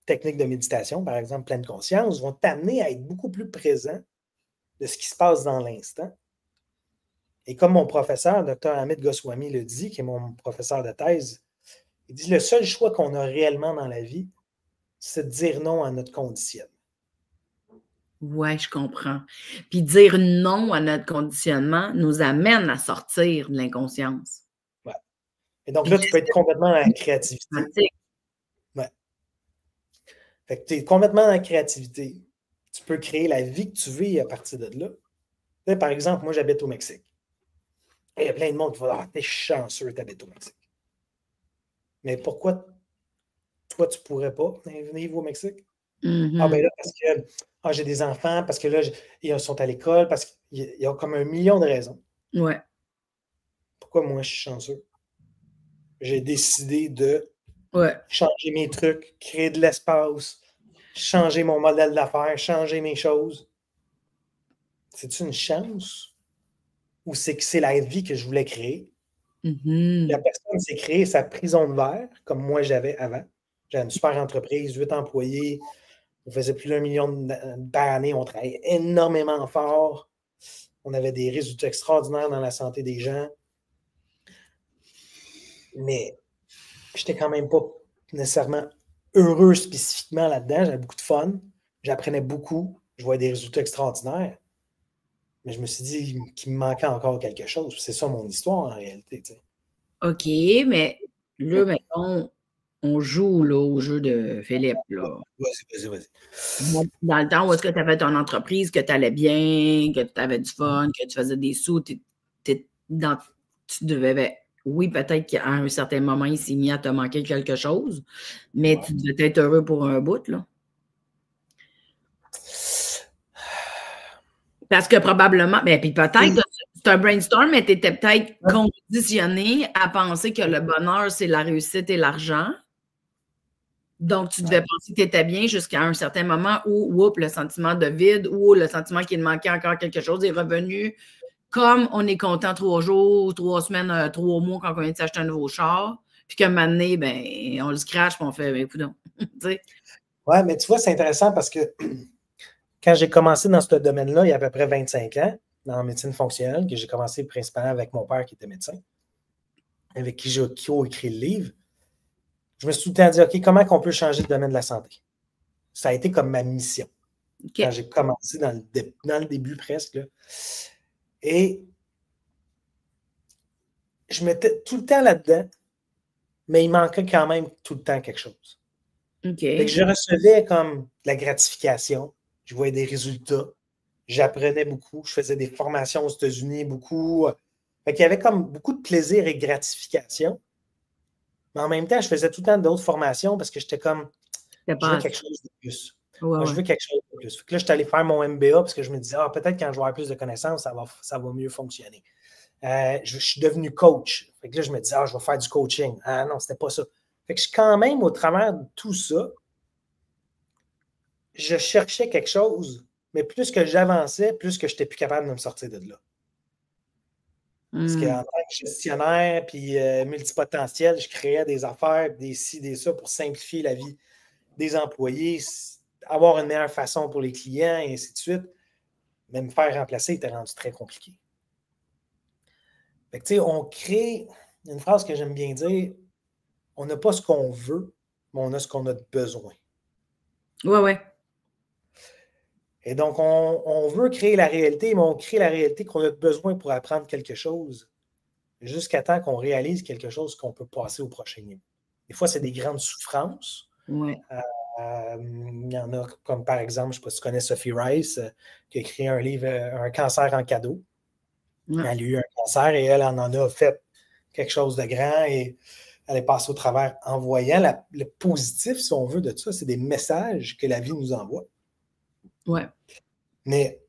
technique de méditation, par exemple, pleine conscience, vont t'amener à être beaucoup plus présent de ce qui se passe dans l'instant. Et comme mon professeur, Dr. Amit Goswami, le dit, qui est mon professeur de thèse, il dit le seul choix qu'on a réellement dans la vie, c'est de dire non à notre conditionnement. Oui, je comprends. Puis dire non à notre conditionnement nous amène à sortir de l'inconscience. Ouais. Et donc là, tu peux être complètement dans la créativité. Ouais. Fait que tu es complètement dans la créativité. Tu peux créer la vie que tu veux à partir de là. Tu sais, par exemple, moi, j'habite au Mexique. Et il y a plein de monde qui va dire t'es chanceux, tu habites au Mexique. Mais pourquoi toi, tu ne pourrais pas venir au Mexique? Ah, ben là, parce que j'ai des enfants, parce que là, ils sont à l'école, parce qu'il y a comme 1 million de raisons. Ouais. Pourquoi moi, je suis chanceux? J'ai décidé de changer mes trucs, créer de l'espace, changer mon modèle d'affaires, changer mes choses. C'est-tu une chance? Ou c'est que c'est la vie que je voulais créer? La personne s'est créée sa prison de verre, comme moi j'avais avant. J'avais une super entreprise, 8 employés. On faisait plus d'1 million par année. On travaillait énormément fort. On avait des résultats extraordinaires dans la santé des gens. Mais je n'étais quand même pas nécessairement heureux spécifiquement là-dedans. J'avais beaucoup de fun. J'apprenais beaucoup. Je voyais des résultats extraordinaires. Mais je me suis dit qu'il me manquait encore quelque chose. C'est ça mon histoire en réalité. T'sais. OK, mais là, mettons, on joue là, au jeu de Philippe. Là. Vas-y. Dans le temps où est-ce que tu avais ton entreprise, que tu allais bien, que tu avais du fun, que tu faisais des sous, tu devais. Oui, peut-être qu'à un certain moment, il s'est mis à te manquer quelque chose, mais tu devais être heureux pour un bout, là. Parce que probablement, mais puis peut-être, c'est un brainstorm, mais tu étais peut-être conditionné à penser que le bonheur, c'est la réussite et l'argent. Donc, tu devais penser que tu étais bien jusqu'à un certain moment où le sentiment de vide ou le sentiment qu'il manquait encore quelque chose est revenu. Comme on est content 3 jours, 3 semaines, 3 mois quand on vient de s'acheter un nouveau char, puis qu'à un moment donné, ben, on le scratch et on fait, ben, écoute, ouais, mais tu vois, c'est intéressant parce que quand j'ai commencé dans ce domaine-là, il y a à peu près 25 ans, dans la médecine fonctionnelle, que j'ai commencé principalement avec mon père qui était médecin, avec qui j'ai écrit le livre, je me suis tout le temps dit, OK, comment on peut changer le domaine de la santé? Ça a été comme ma mission. Okay. Quand j'ai commencé dans le début presque. Là. Et je mettais tout le temps là-dedans, mais il manquait quand même tout le temps quelque chose. Okay. Fait que je recevais comme de la gratification, je voyais des résultats, j'apprenais beaucoup, je faisais des formations aux États-Unis, beaucoup. Fait qu'il y avait comme beaucoup de plaisir et gratification. Mais en même temps, je faisais tout le temps d'autres formations parce que j'étais comme, je veux quelque chose de plus. Je veux quelque chose de plus. Fait que là, je suis allé faire mon MBA parce que je me disais, peut-être quand je vais avoir plus de connaissances, ça va mieux fonctionner. Je suis devenu coach. Fait que là, je me disais, je vais faire du coaching. Ah non, c'était pas ça. Fait que quand même, au travers de tout ça, je cherchais quelque chose, mais plus que j'avançais, plus que je n'étais plus capable de me sortir de là. Parce qu'en tant que gestionnaire puis multipotentiel, je créais des affaires, des ci, des ça pour simplifier la vie des employés, avoir une meilleure façon pour les clients, et ainsi de suite. Mais me faire remplacer était rendu très compliqué. Fait que, tu sais, on crée une phrase que j'aime bien dire, on n'a pas ce qu'on veut, mais on a ce qu'on a de besoin. Ouais, ouais. Et donc, on veut créer la réalité, mais on crée la réalité qu'on a besoin pour apprendre quelque chose, jusqu'à temps qu'on réalise quelque chose qu'on peut passer au prochain niveau. Des fois, c'est des grandes souffrances. Ouais. Il y en a comme, par exemple, je ne sais pas si tu connais Sophie Rice, qui a écrit un livre, Un cancer en cadeau. Ouais. Elle a eu un cancer et elle en a fait quelque chose de grand et elle est passée au travers en voyant le positif, si on veut, de ça. C'est des messages que la vie nous envoie. Ouais. Et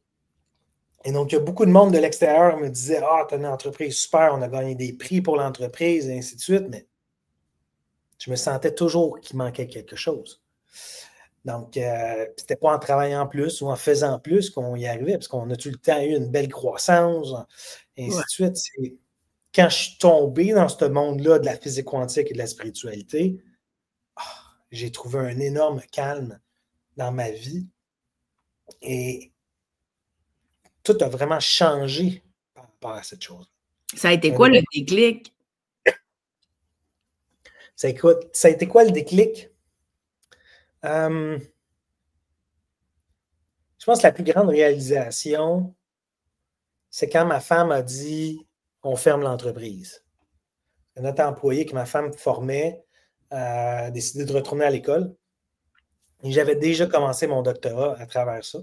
donc, il y a beaucoup de monde de l'extérieur qui me disait « Ah, tu as une entreprise super, on a gagné des prix pour l'entreprise, et ainsi de suite. » Mais je me sentais toujours qu'il manquait quelque chose. Donc, c'était pas en travaillant plus ou en faisant plus qu'on y arrivait, parce qu'on a tout le temps eu une belle croissance, et ainsi de suite. Quand je suis tombé dans ce monde-là de la physique quantique et de la spiritualité, j'ai trouvé un énorme calme dans ma vie. Et tout a vraiment changé par rapport à cette chose. Ça a été quoi le déclic? Ça a été quoi le déclic? Je pense que la plus grande réalisation, c'est quand ma femme a dit on ferme l'entreprise. Notre employé que ma femme formait a décidé de retourner à l'école. Et j'avais déjà commencé mon doctorat à travers ça.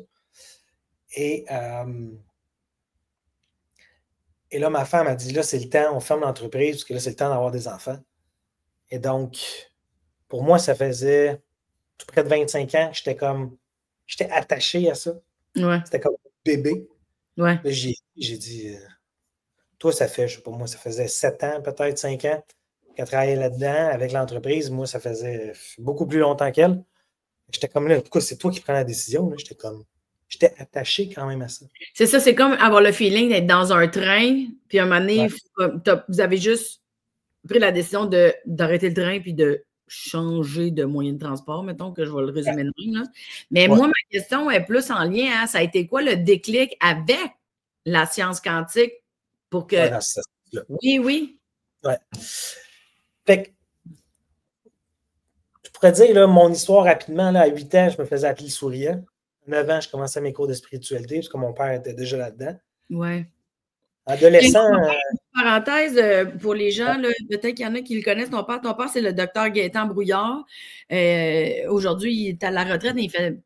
Et là, ma femme a dit là, c'est le temps, on ferme l'entreprise parce que là, c'est le temps d'avoir des enfants. Et donc, pour moi, ça faisait tout près de 25 ans que j'étais attaché à ça. Ouais. C'était comme un bébé. Ouais. Là, j'ai dit, toi, ça fait, je sais pas, moi, ça faisait 7 ans, peut-être 5 ans qu'elle travaillait là-dedans avec l'entreprise. Moi, ça faisait beaucoup plus longtemps qu'elle. J'étais comme là, pourquoi c'est toi qui prends la décision? J'étais attaché quand même à ça. C'est ça, c'est comme avoir le feeling d'être dans un train, puis à un moment donné, Ouais. vous avez juste pris la décision d'arrêter le train puis de changer de moyen de transport, mettons que je vais le résumer de même. Là. Mais moi, ma question est plus en lien à ça a été quoi le déclic avec la science quantique pour que. Ouais, c'est ça. Oui, oui. Ouais. Fait que, je pourrais dire là, mon histoire rapidement, là, à 8 ans, je me faisais appeler le souriant. À 9 ans, je commençais mes cours de spiritualité parce que mon père était déjà là-dedans. Ouais. Adolescent. Parenthèse, pour les gens, peut-être qu'il y en a qui le connaissent, ton père, c'est le docteur Gaétan Brouillard. Aujourd'hui, il est à la retraite, mais il fait,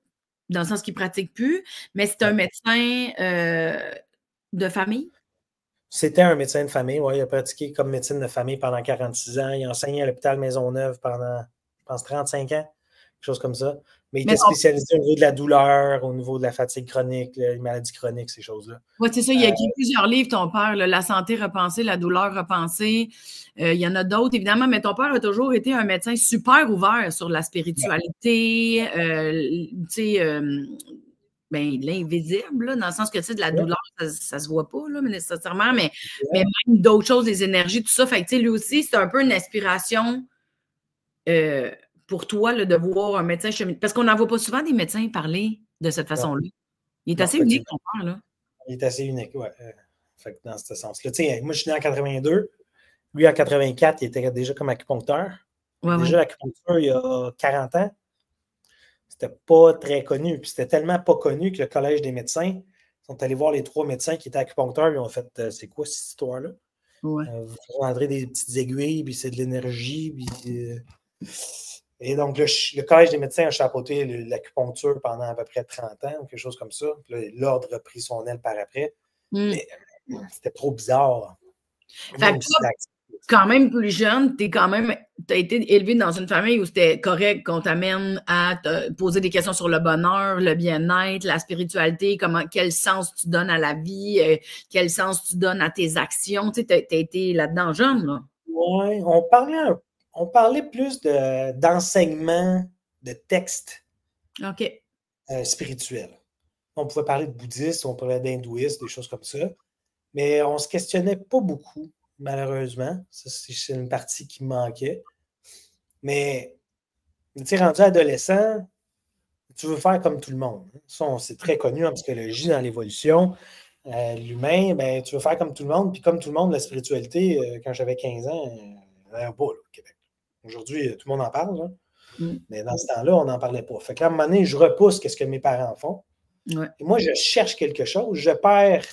dans le sens qu'il ne pratique plus, mais c'est un médecin de famille? C'était un médecin de famille, oui. Il a pratiqué comme médecine de famille pendant 46 ans. Il a enseigné à l'hôpital Maisonneuve pendant, je pense, 35 ans, quelque chose comme ça. Mais il était spécialisé au niveau de la douleur, au niveau de la fatigue chronique, les maladies chroniques, ces choses-là. Oui, c'est ça. Il a écrit plusieurs livres, ton père, La santé repensée, la douleur repensée. Il y en a d'autres, évidemment, mais ton père a toujours été un médecin super ouvert sur la spiritualité, l'invisible, dans le sens que, tu sais, de la douleur, ça se voit pas, là, mais nécessairement, mais même d'autres choses, des énergies, tout ça. Fait que, tu sais, lui aussi, c'est un peu une inspiration pour toi, là, de voir un médecin cheminer. Parce qu'on n'en voit pas souvent des médecins parler de cette façon-là. Il est assez unique, ton père, là. Il est assez unique, oui. Fait que dans ce sens-là. Tu sais, moi, je suis né en 82. Lui, en 84, il était déjà comme acupuncteur. Déjà, l'acupuncture, il y a 40 ans, c'était pas très connu. Puis c'était tellement pas connu que le Collège des médecins sont allés voir les 3 médecins qui étaient acupuncteurs et ont fait c'est quoi cette histoire-là? Ouais. Vous rendrez des petites aiguilles, puis c'est de l'énergie. Et donc, le Collège des médecins a chapeauté l'acupuncture pendant à peu près 30 ans, ou quelque chose comme ça. Puis l'ordre a pris son aile par après. Mais c'était trop bizarre. Fait que toi, quand même plus jeune, tu as été élevé dans une famille où c'était correct qu'on t'amène à te poser des questions sur le bonheur, le bien-être, la spiritualité, quel sens tu donnes à la vie, quel sens tu donnes à tes actions. Tu sais, tu as été là-dedans jeune, là. Oui, on parlait plus d'enseignement, de textes spirituels. On pouvait parler de bouddhisme, on parlait d'hindouisme, des choses comme ça. Mais on ne se questionnait pas beaucoup, malheureusement. Ça, c'est une partie qui me manquait. Mais Tu es rendu adolescent, tu veux faire comme tout le monde. Ça, c'est très connu en psychologie, dans l'évolution. L'humain, ben, tu veux faire comme tout le monde, puis comme tout le monde, la spiritualité, quand j'avais 15 ans, il n'y en avait pas là, au Québec. Aujourd'hui, tout le monde en parle, là. Mais dans ce temps-là, on n'en parlait pas. Fait qu'à un moment donné, je repousse ce que mes parents font. Ouais. Et moi, je cherche quelque chose. Je perds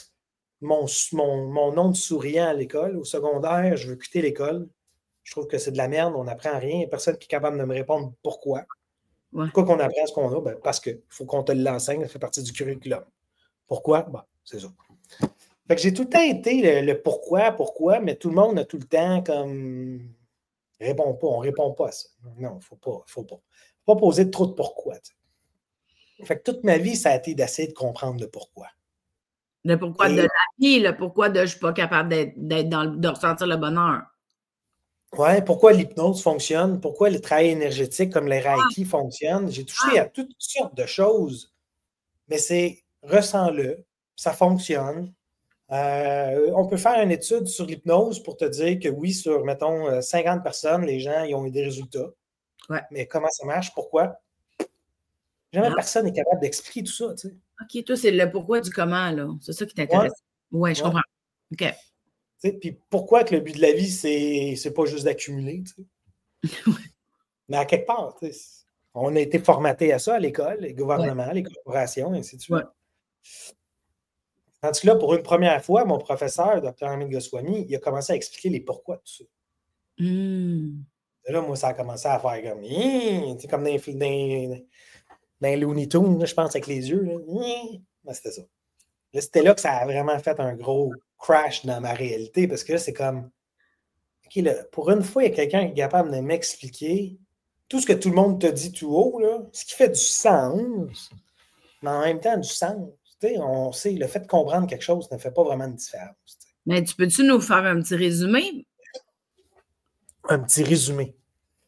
mon onde souriant à l'école. Au secondaire, je veux quitter l'école. Je trouve que c'est de la merde, on n'apprend rien. Il n'y a personne qui est capable de me répondre pourquoi. Ouais. Pourquoi qu'on apprend ce qu'on a? Ben, parce qu'il faut qu'on te l'enseigne, ça fait partie du curriculum. Pourquoi? Ben, c'est ça. Fait que j'ai tout le temps été le pourquoi, mais tout le monde a tout le temps comme répond pas, on ne répond pas à ça. Non, il ne faut pas. Faut pas poser trop de pourquoi. T'sais. Fait que toute ma vie, ça a été d'essayer de comprendre le pourquoi. Le pourquoi de la vie, le pourquoi de je ne suis pas capable de ressentir le bonheur. Oui, pourquoi l'hypnose fonctionne, pourquoi le travail énergétique comme les Reiki fonctionne. J'ai touché à toutes sortes de choses, mais c'est ressens-le, ça fonctionne. On peut faire une étude sur l'hypnose pour te dire que oui, sur, mettons, 50 personnes, les gens ils ont eu des résultats. Ouais. Mais comment ça marche? Pourquoi? Jamais personne n'est capable d'expliquer tout ça. Tu sais. OK, toi, c'est le pourquoi du comment, là. C'est ça qui t'intéresse. Oui, je comprends. OK. Tu sais, puis pourquoi que le but de la vie, c'est pas juste d'accumuler, tu sais. Mais à quelque part, tu sais, on a été formaté à ça à l'école, les gouvernements, les corporations, et ainsi de suite. Ouais. Tandis que là, pour une première fois, mon professeur, Dr. Hamid Goswami, il a commencé à expliquer les pourquoi de tout ça. Et là, moi, ça a commencé à faire comme, comme dans Looney Tunes, je pense, avec les yeux. Ben, c'était ça. Là, c'était là que ça a vraiment fait un gros crash dans ma réalité, parce que là, c'est comme, OK, là, pour une fois, il y a quelqu'un qui est capable de m'expliquer tout ce que tout le monde te dit tout haut, là, ce qui fait du sens, mais en même temps, du sens. On sait, le fait de comprendre quelque chose ne fait pas vraiment de différence. T'sais. Mais peux-tu nous faire un petit résumé? Un petit résumé.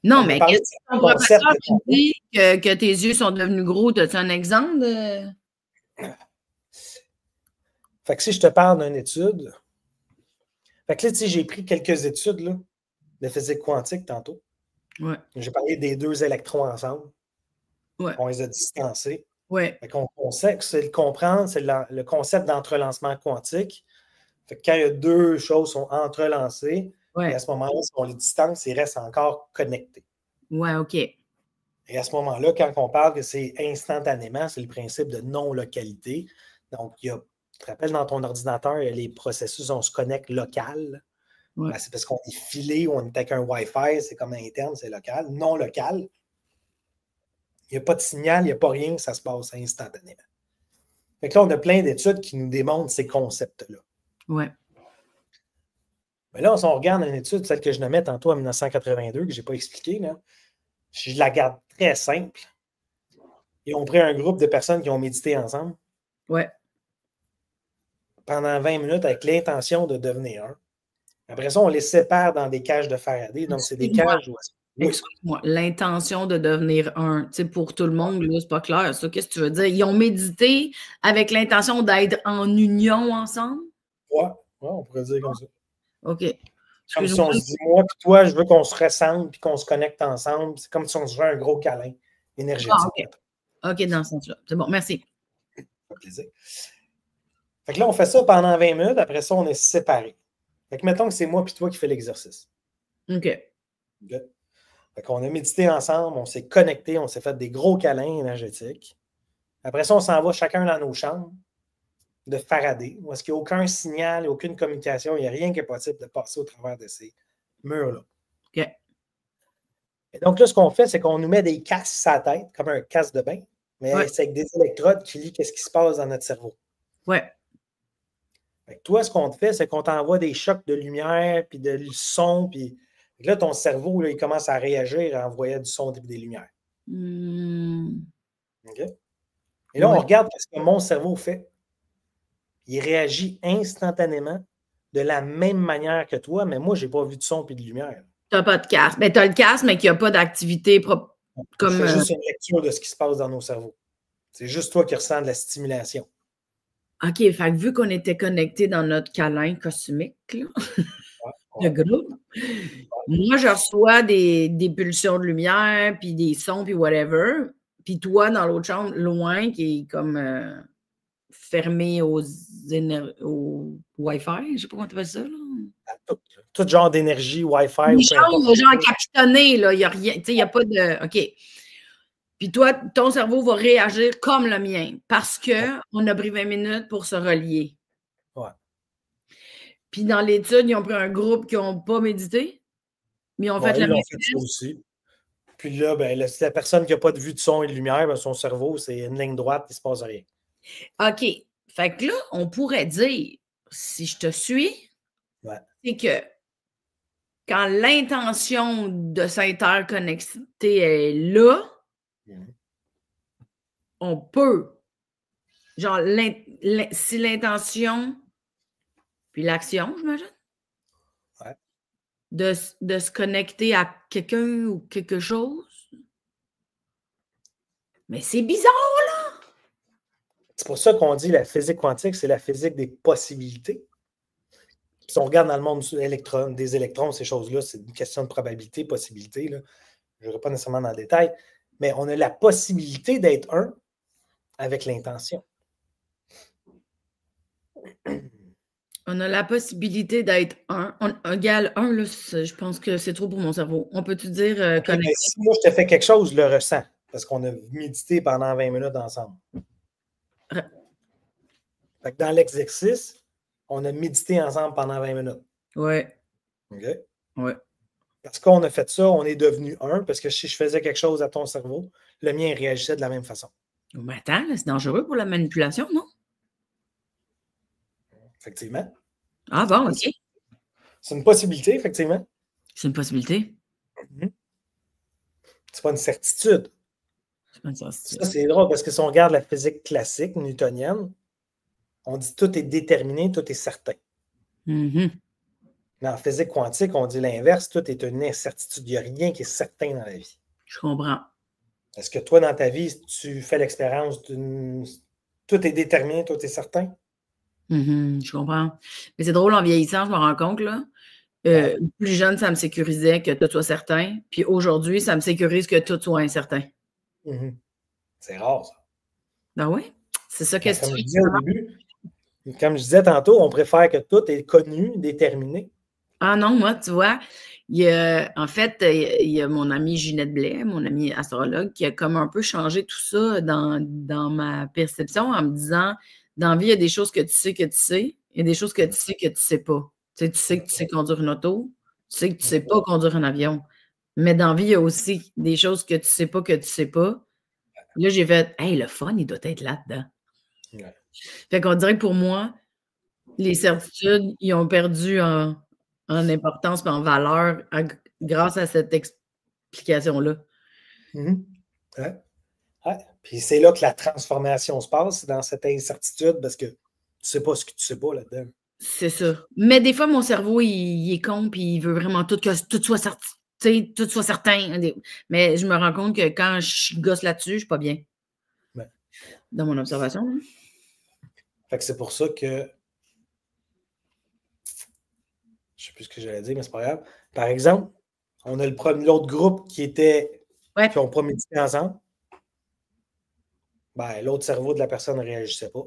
Non, mais qu'est-ce que ton professeur qui dit que tes yeux sont devenus gros? As-tu un exemple de... Fait que si je te parle d'une étude, fait que là, tu sais, j'ai pris quelques études là, de physique quantique tantôt. Ouais. J'ai parlé des deux électrons ensemble. Ouais. On les a distancés. Ouais. Fait qu'on sait que c'est le concept d'entrelancement quantique. Fait que quand il y a deux choses qui sont entrelancées, et à ce moment-là, si on les distance, ils restent encore connectés. Ouais, OK. Et à ce moment-là, quand on parle que c'est instantanément, c'est le principe de non-localité. Donc, tu te rappelles, dans ton ordinateur, les processus, on se connecte local. Ouais. Ben, c'est parce qu'on est filé ou on est avec un Wi-Fi, c'est comme interne, c'est local. Non local. Il n'y a pas de signal, il n'y a pas rien, ça se passe instantanément. Fait que là, on a plein d'études qui nous démontrent ces concepts-là. Ouais. Mais là, si on regarde une étude, celle que je nommais tantôt en 1982, que je n'ai pas expliquée, là, je la garde très simple. Ils ont pris un groupe de personnes qui ont médité ensemble. Ouais. Pendant 20 minutes avec l'intention de devenir un. Après ça, on les sépare dans des cages de Faraday. Donc, c'est des cages où... Excuse-moi, l'intention de devenir un, tu sais, pour tout le monde, là, c'est pas clair. Ça, qu'est-ce que tu veux dire? Ils ont médité avec l'intention d'être en union ensemble? Ouais, on pourrait dire comme ça. OK. Comme si on se dit, moi puis toi, je veux qu'on se ressemble puis qu'on se connecte ensemble. C'est comme si on se faisait un gros câlin énergétique. OK, dans ce sens-là. C'est bon, merci. Ça fait plaisir. Fait que là, on fait ça pendant 20 minutes. Après ça, on est séparés. Fait que mettons que c'est moi puis toi qui fais l'exercice. OK. Fait qu'on a médité ensemble, on s'est connectés, on s'est fait des gros câlins énergétiques. Après ça, on s'en va chacun dans nos chambres de Faraday, où est-ce qu'il n'y a aucun signal, aucune communication, il n'y a rien qui est possible de passer au travers de ces murs-là. OK. Et donc là, ce qu'on fait, c'est qu'on nous met des casques sur la tête, comme un casque de bain, mais c'est avec des électrodes qui lient qu'est-ce qui se passe dans notre cerveau. Ouais. Fait que toi, ce qu'on te fait, c'est qu'on t'envoie des chocs de lumière, puis de son, puis là, ton cerveau, là, il commence à réagir en envoyant du son et des lumières. OK? Et là, on regarde ce que mon cerveau fait. Il réagit instantanément de la même manière que toi, mais moi, je n'ai pas vu de son et de lumière. Tu n'as pas de casque. Ben, tu as le casque, mais qu'il n'y a pas d'activité propre. Comme... Je fais juste une lecture de ce qui se passe dans nos cerveaux. C'est juste toi qui ressens de la stimulation. OK, fait que vu qu'on était connectés dans notre câlin cosmique, là, de groupe. Moi, je reçois des pulsions de lumière, puis des sons, puis whatever. Puis toi, dans l'autre chambre, loin, qui est comme fermé au Wi-Fi, je sais pas comment tu appelles ça, là. Tout genre d'énergie, Wi-Fi, Une ou peu importe. chambre, genre capitonnée, là, il n'y a rien, tu sais, il n'y a pas de... OK. Puis toi, ton cerveau va réagir comme le mien, parce qu'on a pris 20 minutes pour se relier. Ouais. Puis dans l'étude, ils ont pris un groupe qui n'ont pas médité, mais ils ont fait Ouais, la ils l'ont même fait ça aussi. Puis là, ben, la personne qui n'a pas de vue de son et de lumière, ben, son cerveau, c'est une ligne droite, il ne se passe rien. OK. Fait que là, on pourrait dire, si je te suis, Ouais. c'est que quand l'intention de s'interconnecter est là, on peut. Genre, si l'intention, puis l'action, j'imagine, Ouais. de se connecter à quelqu'un ou quelque chose. Mais c'est bizarre, là! C'est pour ça qu'on dit la physique quantique, c'est la physique des possibilités. Si on regarde dans le monde des électrons, ces choses-là, c'est une question de probabilité, possibilité. Là. Je n'irai pas nécessairement dans le détail, mais on a la possibilité d'être un avec l'intention. On a la possibilité d'être un. Égal un, là, je pense que c'est trop pour mon cerveau. On peut-tu dire Okay, mais si moi, je te fais quelque chose, je le ressens, parce qu'on a médité pendant 20 minutes ensemble. Fait que dans l'exercice, on a médité ensemble pendant 20 minutes. Oui. OK? Oui. Parce qu'on a fait ça, on est devenu un, parce que si je faisais quelque chose à ton cerveau, le mien réagissait de la même façon. Mais attends, c'est dangereux pour la manipulation, non? Effectivement. Ah bon, OK. C'est une possibilité, effectivement. C'est une possibilité. C'est pas une certitude. C'est pas une certitude. Ça, c'est drôle, parce que si on regarde la physique classique newtonienne, on dit tout est déterminé, tout est certain. Mm-hmm. Mais en physique quantique, on dit l'inverse, tout est une incertitude. Il n'y a rien qui est certain dans la vie. Je comprends. Est-ce que toi, dans ta vie, tu fais l'expérience d'une... Tout est déterminé, tout est certain? Mm-hmm. Je comprends. Mais c'est drôle, en vieillissant, je me rends compte, là. Plus jeune, ça me sécurisait que tout soit certain. Puis aujourd'hui, ça me sécurise que tout soit incertain. Mm-hmm. C'est rare, ça. Ah oui? C'est ça que Comme je disais au début, comme je disais tantôt, on préfère que tout est connu, déterminé. Ah non, moi, tu vois, en fait, il y a mon amie Ginette Blais, mon amie astrologue, qui a comme un peu changé tout ça dans ma perception en me disant, dans la vie, il y a des choses que tu sais, il y a des choses que tu sais que tu sais pas. Tu sais que tu sais conduire une auto, tu sais que tu sais pas conduire un avion. Mais dans la vie, il y a aussi des choses que tu sais pas que tu sais pas. Là, j'ai fait, hey, le fun, il doit être là-dedans. Ouais. Fait qu'on dirait que pour moi, les certitudes, ils ont perdu en importance et en valeur grâce à cette explication-là. Mm-hmm. Ouais. Ouais. Puis c'est là que la transformation se passe, c'est dans cette incertitude, parce que tu ne sais pas ce que tu sais pas là-dedans. C'est ça. Mais des fois, mon cerveau, il est con puis il veut vraiment que tout soit tout soit certain. Mais je me rends compte que quand je gosse là-dessus, je suis pas bien. Ouais. Dans mon observation. Hein. Fait que c'est pour ça que je ne sais plus ce que j'allais dire, mais c'est pas grave. Par exemple, on a l'autre groupe qui ont pas médité ensemble. Ben, l'autre cerveau de la personne ne réagissait pas.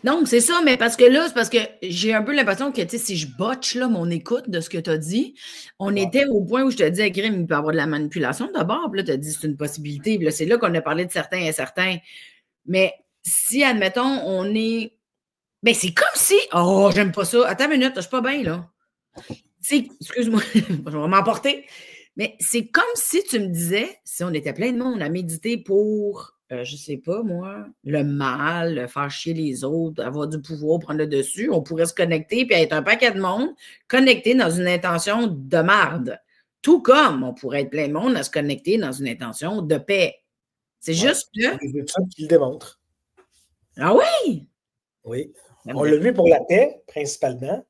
Donc, c'est ça, mais parce que là, c'est parce que j'ai un peu l'impression que, tu sais, si je botche là, mon écoute de ce que tu as dit, on était au point où je te dis, Grim, il peut y avoir de la manipulation d'abord, puis là, tu as dit, c'est une possibilité, puis là, c'est là qu'on a parlé de certains et certains. Mais si, admettons, on est... Ben, c'est comme si... Oh, j'aime pas ça. Attends une minute, je suis pas bien, là. Excuse-moi, je vais m'emporter. Mais c'est comme si tu me disais, si on était plein de monde à méditer pour... je sais pas, moi, le mal, faire chier les autres, avoir du pouvoir, prendre le dessus, on pourrait se connecter puis être un paquet de monde connecté dans une intention de marde. Tout comme on pourrait être plein de monde à se connecter dans une intention de paix. C'est juste que... C'est des études qui le démontrent. Ah oui? Oui. On l'a vu pour la paix, principalement.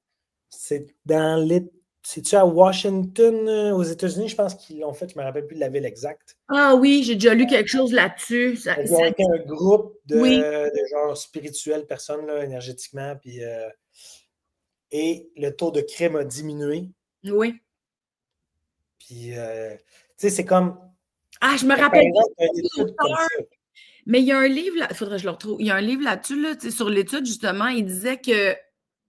C'est C'est-tu à Washington, aux États-Unis, je pense qu'ils l'ont fait, je ne me rappelle plus de la ville exacte. Ah oui, j'ai déjà lu quelque chose là-dessus. Ils ont été un groupe Oui. de genre spirituelles, personnes là, énergétiquement, puis, et le taux de crime a diminué. Oui. Puis, tu sais, c'est comme. Ah, je me Par rappelle exemple, pas une de étude comme l'auteur, ça. mais il y a un livre, il faudrait que je le retrouve. Il y a un livre là-dessus, là, sur l'étude, justement, il disait que,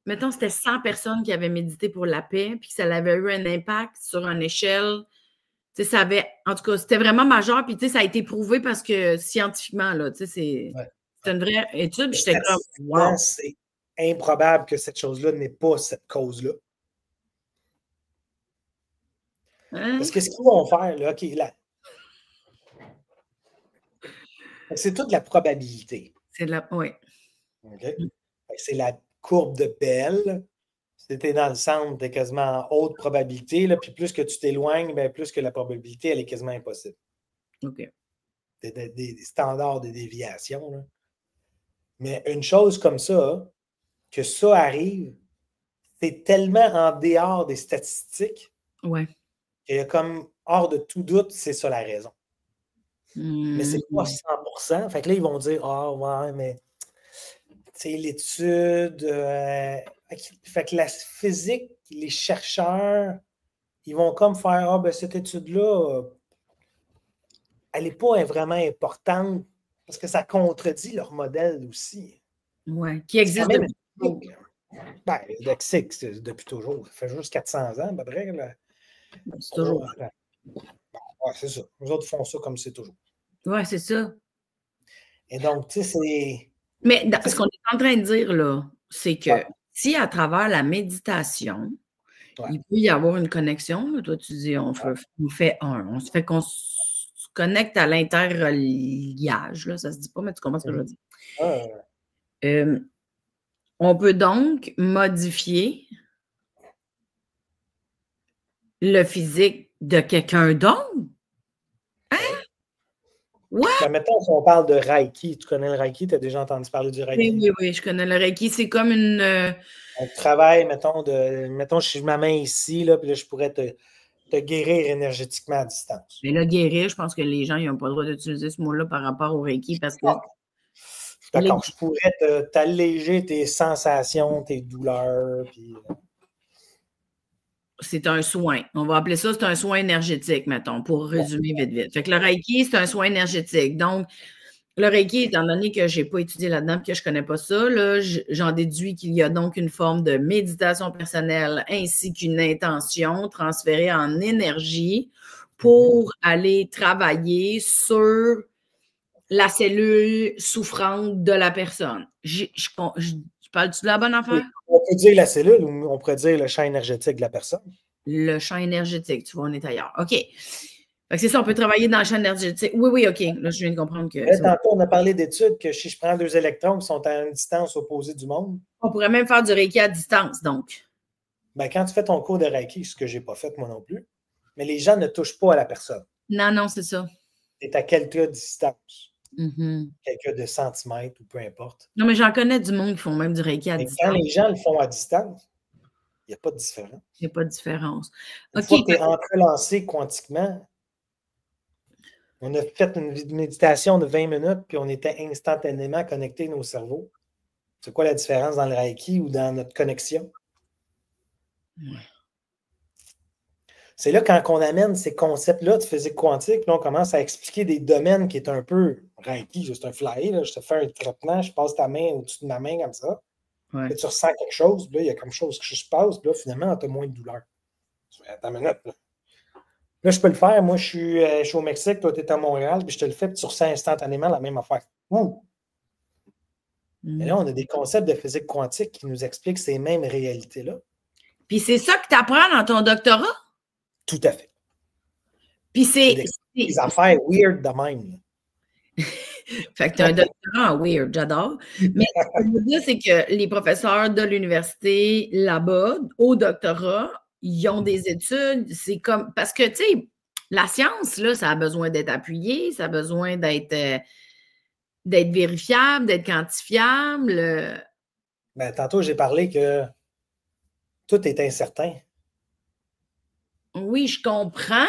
mettons, c'était 100 personnes qui avaient médité pour la paix, puis que ça avait eu un impact sur une échelle. Tu sais, ça avait, en tout cas, c'était vraiment majeur, puis tu sais, ça a été prouvé parce que scientifiquement, là, tu sais, Ouais, c'est une vraie étude, puis j'étais comme, statistiquement, wow. c'est improbable que cette chose-là n'ait pas cette cause-là. Hein? Parce que ce qu'ils vont faire, là, OK, là, c'est toute la probabilité. C'est de la, oui. OK? C'est la courbe de Bell. Si tu es dans le centre, tu es quasiment en haute probabilité, là, puis plus que tu t'éloignes, ben, plus que la probabilité, elle est quasiment impossible. OK. Des standards de déviation. Là. Mais une chose comme ça, que ça arrive, c'est tellement en dehors des statistiques Ouais. qu'il y a comme hors de tout doute, c'est ça la raison. Mais c'est pas Mhm. 100%. Fait que là, ils vont dire, ah ouais, mais l'étude. Fait que la physique, les chercheurs, ils vont comme faire, ah ben cette étude-là, elle n'est pas vraiment importante parce que ça contredit leur modèle aussi. Ouais. Qui C'est quand existe même depuis toujours. ben, le Mexique, c'est depuis toujours. Ça fait juste 400 ans, à peu près. Là. C'est toujours. Ouais, c'est ça. Les autres font ça comme c'est toujours. Ouais, c'est ça. Et donc, tu sais, c'est. Mais C'est ce ça. qu'on est en train de dire, là, c'est Ouais, que si à travers la méditation, ouais, il peut y avoir une connexion, là, toi, tu dis, on fait un, on se fait qu'on se connecte à l'interreliage, là, ça se dit pas, mais tu comprends ce que je veux dire. ouais. Euh, on peut donc modifier le physique de quelqu'un d'autre? Ouais. What? Ben, mettons, si on parle de Reiki, tu connais le Reiki, tu as déjà entendu parler du Oui, Reiki? oui, oui, je connais le Reiki. C'est comme une. On travaille, mettons, je ma main ici, là, puis là, je pourrais te guérir énergétiquement à distance. Mais là, guérir, je pense que les gens, ils n'ont pas le droit d'utiliser ce mot-là par rapport au Reiki parce que. Ah, je suis d'accord, je pourrais t'alléger tes sensations, tes douleurs, puis. C'est un soin. On va appeler ça, c'est un soin énergétique, mettons, pour résumer vite, vite. Fait que le Reiki, c'est un soin énergétique. Donc, le Reiki, étant donné que je n'ai pas étudié là-dedans et que je ne connais pas ça, là, j'en déduis qu'il y a donc une forme de méditation personnelle ainsi qu'une intention transférée en énergie pour aller travailler sur la cellule souffrante de la personne. Je parle-tu de la bonne affaire? On peut dire la cellule ou on pourrait dire le champ énergétique de la personne. Le champ énergétique, tu vois, on est ailleurs. OK. Fait que c'est ça, on peut travailler dans le champ énergétique. Oui, oui, OK. Là, je viens de comprendre que Là, tantôt, on a parlé d'études que si je prends deux électrons qui sont à une distance opposée du monde, on pourrait même faire du Reiki à distance, donc. ben, quand tu fais ton cours de Reiki, ce que je n'ai pas fait moi non plus, mais les gens ne touchent pas à la personne. Non, non, c'est ça. Tu es à quelques distance, Mm-hmm. quelques de centimètres ou peu importe. Non, mais j'en connais du monde qui font même du Reiki à Mais quand distance. les gens le font à distance, il n'y a pas de différence. Il n'y a pas de différence. Une OK. fois que tu es entrelancé quantiquement, on a fait une méditation de 20 minutes, puis on était instantanément connectés nos cerveaux. C'est quoi la différence dans le Reiki ou dans notre connexion? Ouais. C'est là quand on amène ces concepts-là de physique quantique, là, on commence à expliquer des domaines qui est un peu Reiki, juste un fly, là, je te fais un traitement, je passe ta main au-dessus de ma main comme ça. Ouais. Là, tu ressens quelque chose, là, il y a comme chose qui se passe, là, finalement, tu as moins de douleur. Attends une minute. Là, je peux le faire. Moi, je suis au Mexique, toi, tu es à Montréal, puis je te le fais, puis tu ressens instantanément la même affaire. Ouh! Et là, on a des concepts de physique quantique qui nous expliquent ces mêmes réalités-là. Puis c'est ça que tu apprends dans ton doctorat? Tout à fait. Puis c'est. Des affaires weird de même. Fait que tu as un doctorat en weird, j'adore. Mais ce que je veux dire, c'est que les professeurs de l'université là-bas, au doctorat, ils ont des études. C'est comme. Parce que, tu sais, la science, là, ça a besoin d'être appuyé, ça a besoin d'être vérifiable, d'être quantifiable. Ben, tantôt, j'ai parlé que tout est incertain. Oui, je comprends.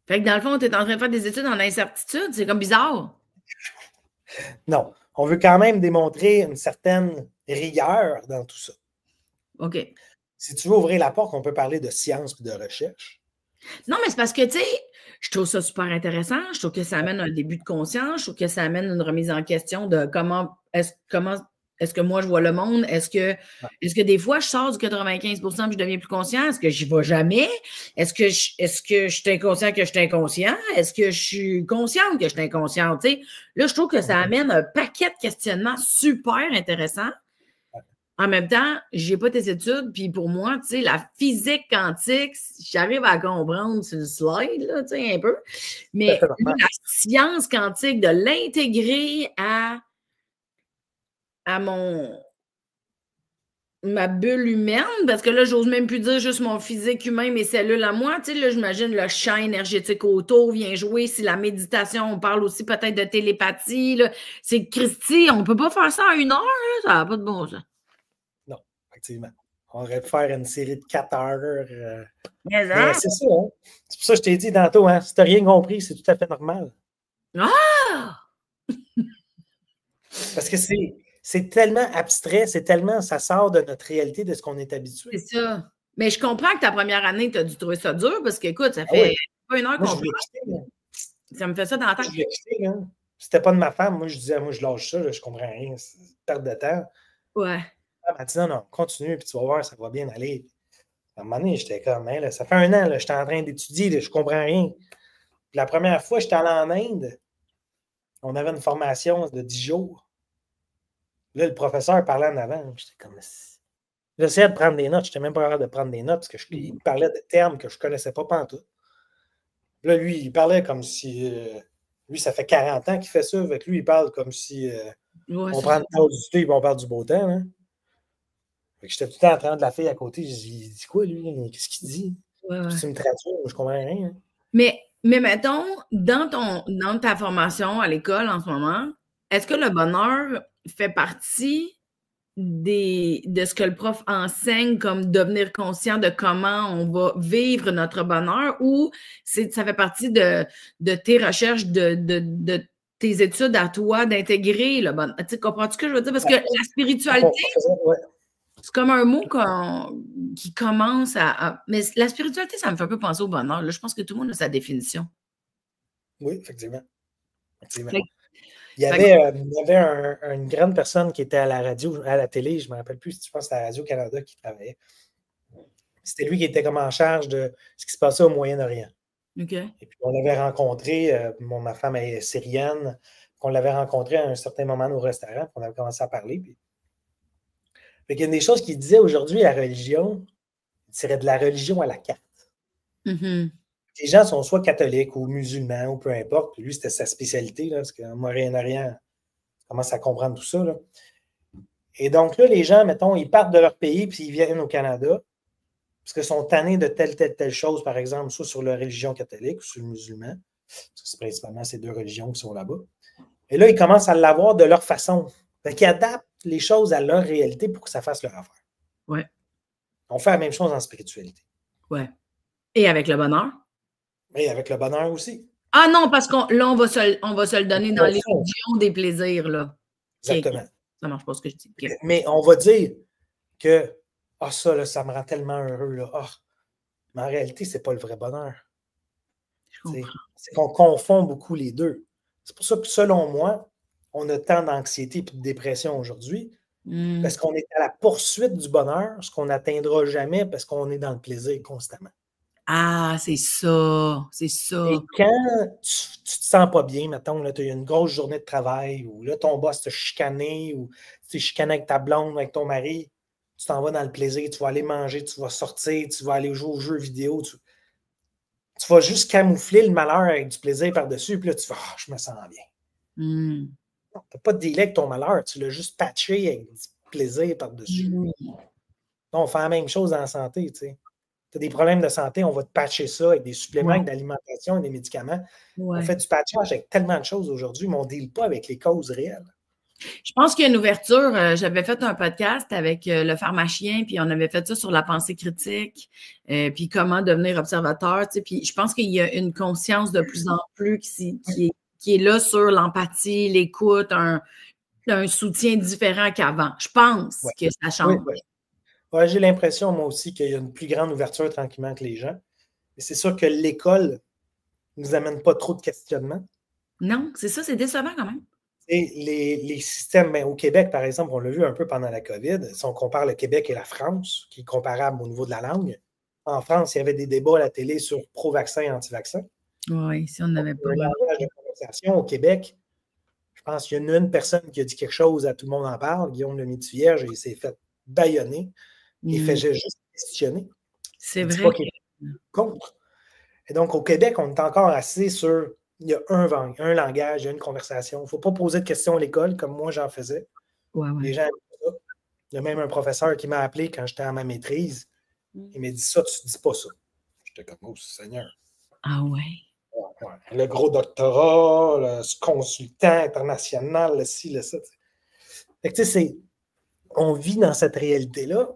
Fait que dans le fond, tu es en train de faire des études en incertitude. C'est comme bizarre. Non. On veut quand même démontrer une certaine rigueur dans tout ça. OK. si tu veux ouvrir la porte, on peut parler de science et de recherche. Non, mais c'est parce que, tu sais, je trouve ça super intéressant. Je trouve que ça amène un début de conscience. Je trouve que ça amène une remise en question de comment est-ce que moi je vois le monde? Est-ce que des fois je sors du 95% et je deviens plus conscient? Est-ce que j'y vais jamais? Est-ce que je suis inconscient que je suis inconscient? Est-ce que je suis consciente que je suis inconsciente? Tu sais, là, je trouve que ça amène un paquet de questionnements super intéressants. En même temps, j'ai pas tes études, puis pour moi, tu sais, la physique quantique, j'arrive à comprendre sur le slide, là, tu sais, un peu, mais la science quantique, de l'intégrer à ma bulle humaine, parce que là, j'ose même plus dire juste mon physique humain, mes cellules à moi, tu sais, là, j'imagine le champ énergétique autour vient jouer, si la méditation, on parle aussi peut-être de télépathie, là, c'est Christy, on peut pas faire ça en 1 heure, là, ça n'a pas de bon sens. Non, effectivement. On aurait pu faire une série de 4 heures. Mais c'est ça, hein? C'est pour ça que je t'ai dit tantôt, hein? Si tu n'as rien compris, c'est tout à fait normal. Ah! Parce que c'est tellement abstrait, ça sort de notre réalité, de ce qu'on est habitué. C'est ça. Mais je comprends que ta première année, tu as dû trouver ça dur parce que, écoute, ça fait pas 1 heure qu'on parle. Ça me fait ça dans la tête. Je l'ai quitté, hein. C'était pas de ma femme. Moi, je disais, moi, je lâche ça, là, je comprends rien. C'est une perte de temps. Ouais. Elle m'a dit, non, continue, puis tu vas voir, ça va bien aller. À un moment donné, j'étais comme, hein, là, ça fait 1 an, là, j'étais en train d'étudier, je comprends rien. Puis la première fois, j'étais allé en Inde. On avait une formation de 10 jours. Là, le professeur parlait en avant. J'étais comme, j'essayais de prendre des notes. Je n'étais même pas capable de prendre des notes parce qu'il parlait de termes que je ne connaissais pas pantoute. Là, lui, il parlait comme si. Lui, ça fait 40 ans qu'il fait ça. Avec lui, il parle comme si on prend le temps du thé et on parle du beau temps. Hein. J'étais tout le temps en train de la fille à côté. Je dis, il dit quoi, lui? Qu'est-ce qu'il dit? Ouais. Tu me traduis, je ne comprends rien. Hein. Mais mettons, dans ta formation à l'école en ce moment, est-ce que le bonheur fait partie de ce que le prof enseigne comme devenir conscient de comment on va vivre notre bonheur ou ça fait partie de tes recherches, de tes études à toi, d'intégrer le bonheur? Tu comprends-tu ce que je veux dire? Parce que la spiritualité, c'est comme un mot qui commence à... Mais la spiritualité, ça me fait un peu penser au bonheur. Là, je pense que tout le monde a sa définition. Oui, effectivement. Il y avait une grande personne qui était à la radio, à la télé, je ne me rappelle plus, je pense que c'était à Radio-Canada qui travaillait. C'était lui qui était comme en charge de ce qui se passait au Moyen-Orient. Okay. Et puis on l'avait rencontré, ma femme est syrienne, on l'avait rencontré à un certain moment au restaurant, puis on avait commencé à parler. Puis... Il y a des choses qu'il disait aujourd'hui, la religion, il serait de la religion à la carte. Mm-hmm. Les gens sont soit catholiques ou musulmans ou peu importe. Puis lui, c'était sa spécialité, là, parce qu'en Moyen-Orient, on commence à comprendre tout ça. Là. Et donc là, les gens, mettons, ils partent de leur pays puis ils viennent au Canada parce qu'ils sont tannés de telle chose, par exemple, soit sur la religion catholique ou sur le musulman. C'est principalement ces 2 religions qui sont là-bas. Et là, ils commencent à l'avoir de leur façon. Fait qu'ils adaptent les choses à leur réalité pour que ça fasse leur affaire. Ouais. On fait la même chose en spiritualité. Ouais. Et avec le bonheur? Et avec le bonheur aussi. Ah non, parce qu'on on va se le donner dans l'illusion des plaisirs, là. Exactement. Ça marche pas ce que je dis. Okay. Mais on va dire que ça, là, ça me rend tellement heureux. Là. Mais en réalité, c'est pas le vrai bonheur. C'est qu'on confond beaucoup les deux. C'est pour ça que, selon moi, on a tant d'anxiété et de dépression aujourd'hui. Parce qu'on est à la poursuite du bonheur, ce qu'on n'atteindra jamais parce qu'on est dans le plaisir constamment. Ah, c'est ça. C'est ça. Et quand tu te sens pas bien, mettons, tu as eu une grosse journée de travail, ou là, ton boss t'a chicané, ou tu t'es chicané avec ta blonde, avec ton mari, tu t'en vas dans le plaisir, tu vas aller manger, tu vas sortir, tu vas aller jouer aux jeux vidéo, tu vas juste camoufler le malheur avec du plaisir par-dessus, puis là, tu vas, je me sens bien. Non, tu n'as pas de délai avec ton malheur, tu l'as juste patché avec du plaisir par-dessus. Donc, on fait la même chose dans la santé, tu sais. Tu as des problèmes de santé, on va te patcher ça avec des suppléments, avec de l'alimentation et des médicaments. Ouais. On fait du patchage avec tellement de choses aujourd'hui, mais on ne deal pas avec les causes réelles. Je pense qu'il y a une ouverture. J'avais fait un podcast avec le pharmacien, puis on avait fait ça sur la pensée critique, puis comment devenir observateur. Tu sais, puis je pense qu'il y a une conscience de plus en plus qui est là sur l'empathie, l'écoute, un soutien différent qu'avant. Je pense que ça change. Oui. Ouais, j'ai l'impression, moi aussi, qu'il y a une plus grande ouverture tranquillement que les gens. Mais c'est sûr que l'école ne nous amène pas trop de questionnements. Non, c'est ça, c'est décevant quand même. Et les systèmes, au Québec, par exemple, on l'a vu un peu pendant la COVID, si on compare le Québec et la France, qui est comparable au niveau de la langue, en France, il y avait des débats à la télé sur pro-vaccin et anti-vaccin. Oui, si on n'avait pas Un vraiment. langage de conversation au Québec, je pense qu'il y a une personne qui a dit quelque chose, à tout le monde en parle, Guillaume Lemaitre-Vierge, et il s'est fait bâillonner. Il fait juste questionner. C'est Il ne dit vrai pas qu'il est contre. Et donc, au Québec, on est encore assez sur. Il y a un langage, il y a une conversation. Il ne faut pas poser de questions à l'école, comme moi j'en faisais. Ouais. Les gens aiment ça. Il y a même un professeur qui m'a appelé quand j'étais à ma maîtrise. Il m'a dit ça, tu ne dis pas ça. J'étais comme, oh Seigneur. Ah ouais. Ouais. Le gros doctorat, le consultant international, le ci, le ça. Fait que, tu sais, on vit dans cette réalité-là.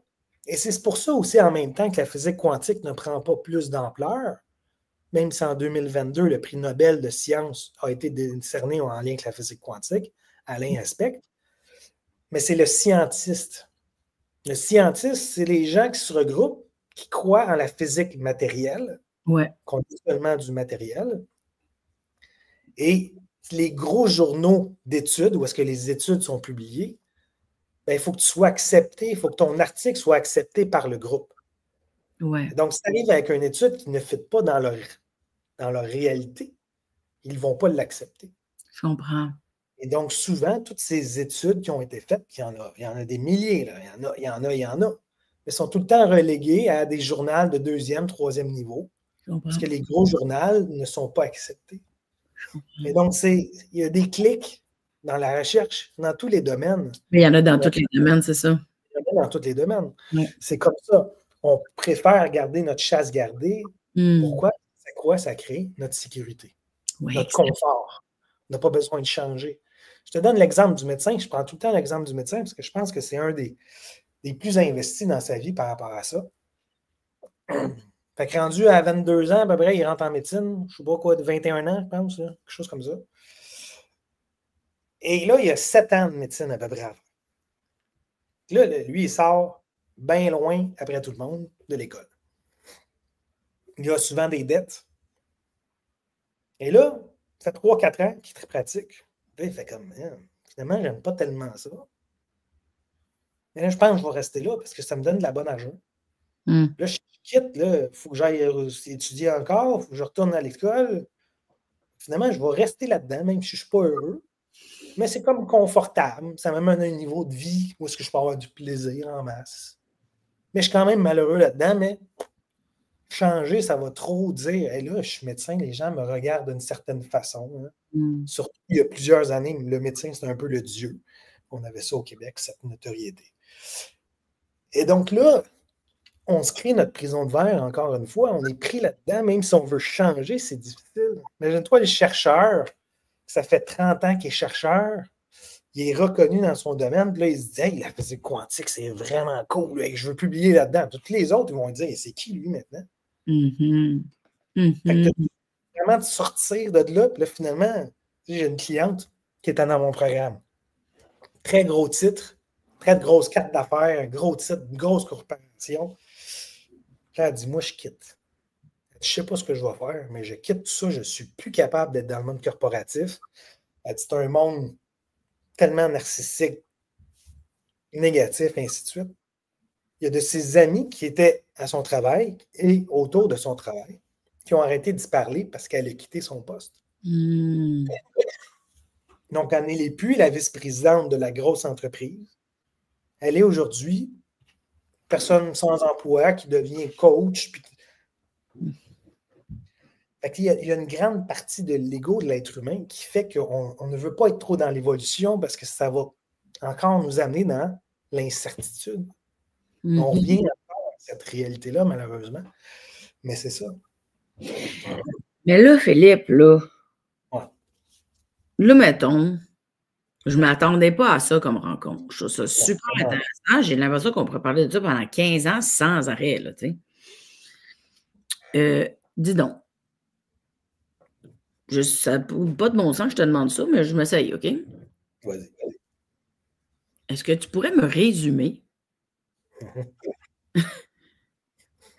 Et c'est pour ça aussi, en même temps, que la physique quantique ne prend pas plus d'ampleur, même si en 2022, le prix Nobel de sciences a été décerné en lien avec la physique quantique, Alain Aspect. Mais c'est le scientiste. Le scientiste, c'est les gens qui se regroupent, qui croient en la physique matérielle, qu'on dit seulement du matériel. Et les gros journaux d'études, où est-ce que les études sont publiées, il faut que tu sois accepté, il faut que ton article soit accepté par le groupe. Ouais. Donc, si tu arrives avec une étude qui ne fit pas dans leur réalité, ils ne vont pas l'accepter. Je comprends. Et donc, souvent, toutes ces études qui ont été faites, il y en a des milliers, là, il y en a, mais sont tout le temps reléguées à des journaux de deuxième, troisième niveau, parce que les gros journaux ne sont pas acceptés. Et donc, il y a des clics dans la recherche, dans tous les domaines. Mais il y en a dans tous les domaines, c'est ça. Il y en a dans tous les domaines. Ouais. C'est comme ça. On préfère garder notre chasse gardée. Pourquoi? C'est quoi? Ça crée notre sécurité, notre confort. On n'a pas besoin de changer. Je te donne l'exemple du médecin. Je prends tout le temps l'exemple du médecin parce que je pense que c'est un des plus investis dans sa vie par rapport à ça. Fait que rendu à 22 ans, à peu près, il rentre en médecine. Je ne sais pas quoi, de 21 ans, je pense, là, quelque chose comme ça. Et là, il y a 7 ans de médecine à peu près. Là, lui, il sort bien loin, après tout le monde, de l'école. Il a souvent des dettes. Et là, ça fait 3-4 ans qu'il est très pratique. Là, il fait comme, finalement, j'aime pas tellement ça. Mais là, je pense que je vais rester là parce que ça me donne de la bonne argent. Là, je quitte, il faut que j'aille étudier encore, il faut que je retourne à l'école. Finalement, je vais rester là-dedans, même si je ne suis pas heureux. Mais c'est comme confortable. Ça m'amène à un niveau de vie où est-ce que je peux avoir du plaisir en masse. Mais je suis quand même malheureux là-dedans, mais changer, ça va trop dire. Hey, là, je suis médecin, les gens me regardent d'une certaine façon. Hein. Surtout, il y a plusieurs années, le médecin, c'était un peu le dieu. On avait ça au Québec, cette notoriété. Et donc là, on se crée notre prison de verre, encore une fois. On est pris là-dedans, même si on veut changer, c'est difficile. Imagine-toi, le chercheur, ça fait 30 ans qu'il est chercheur, il est reconnu dans son domaine, puis là, il se dit, hey, la physique quantique, c'est vraiment cool, hey, je veux publier là-dedans. Tous les autres, ils vont dire, c'est qui lui maintenant? Fait que vraiment de sortir de là, puis là, finalement, j'ai une cliente qui était dans mon programme. Très gros titre, très grosse carte d'affaires, gros titre, grosse corporation. Là, elle dit, moi, je quitte. Je ne sais pas ce que je vais faire, mais je quitte tout ça. Je ne suis plus capable d'être dans le monde corporatif. Elle dit, c'est un monde tellement narcissique, négatif, et ainsi de suite. Il y a de ses amis qui étaient à son travail et autour de son travail qui ont arrêté d'y parler parce qu'elle a quitté son poste. Donc, elle n'est plus la vice-présidente de la grosse entreprise. Elle est aujourd'hui personne sans emploi qui devient coach. Fait qu'il y a une grande partie de l'ego de l'être humain qui fait qu'on ne veut pas être trop dans l'évolution parce que ça va encore nous amener dans l'incertitude. On revient encore à cette réalité-là, malheureusement. Mais c'est ça. Mais là, Philippe, là, mettons, je ne m'attendais pas à ça comme rencontre. Je trouve ça super intéressant. J'ai l'impression qu'on pourrait parler de ça pendant 15 ans sans arrêt, là, tu sais. Dis donc. Ça n'a pas de bon sens que je te demande ça, mais je m'essaye, OK? Vas-y. Est-ce que tu pourrais me résumer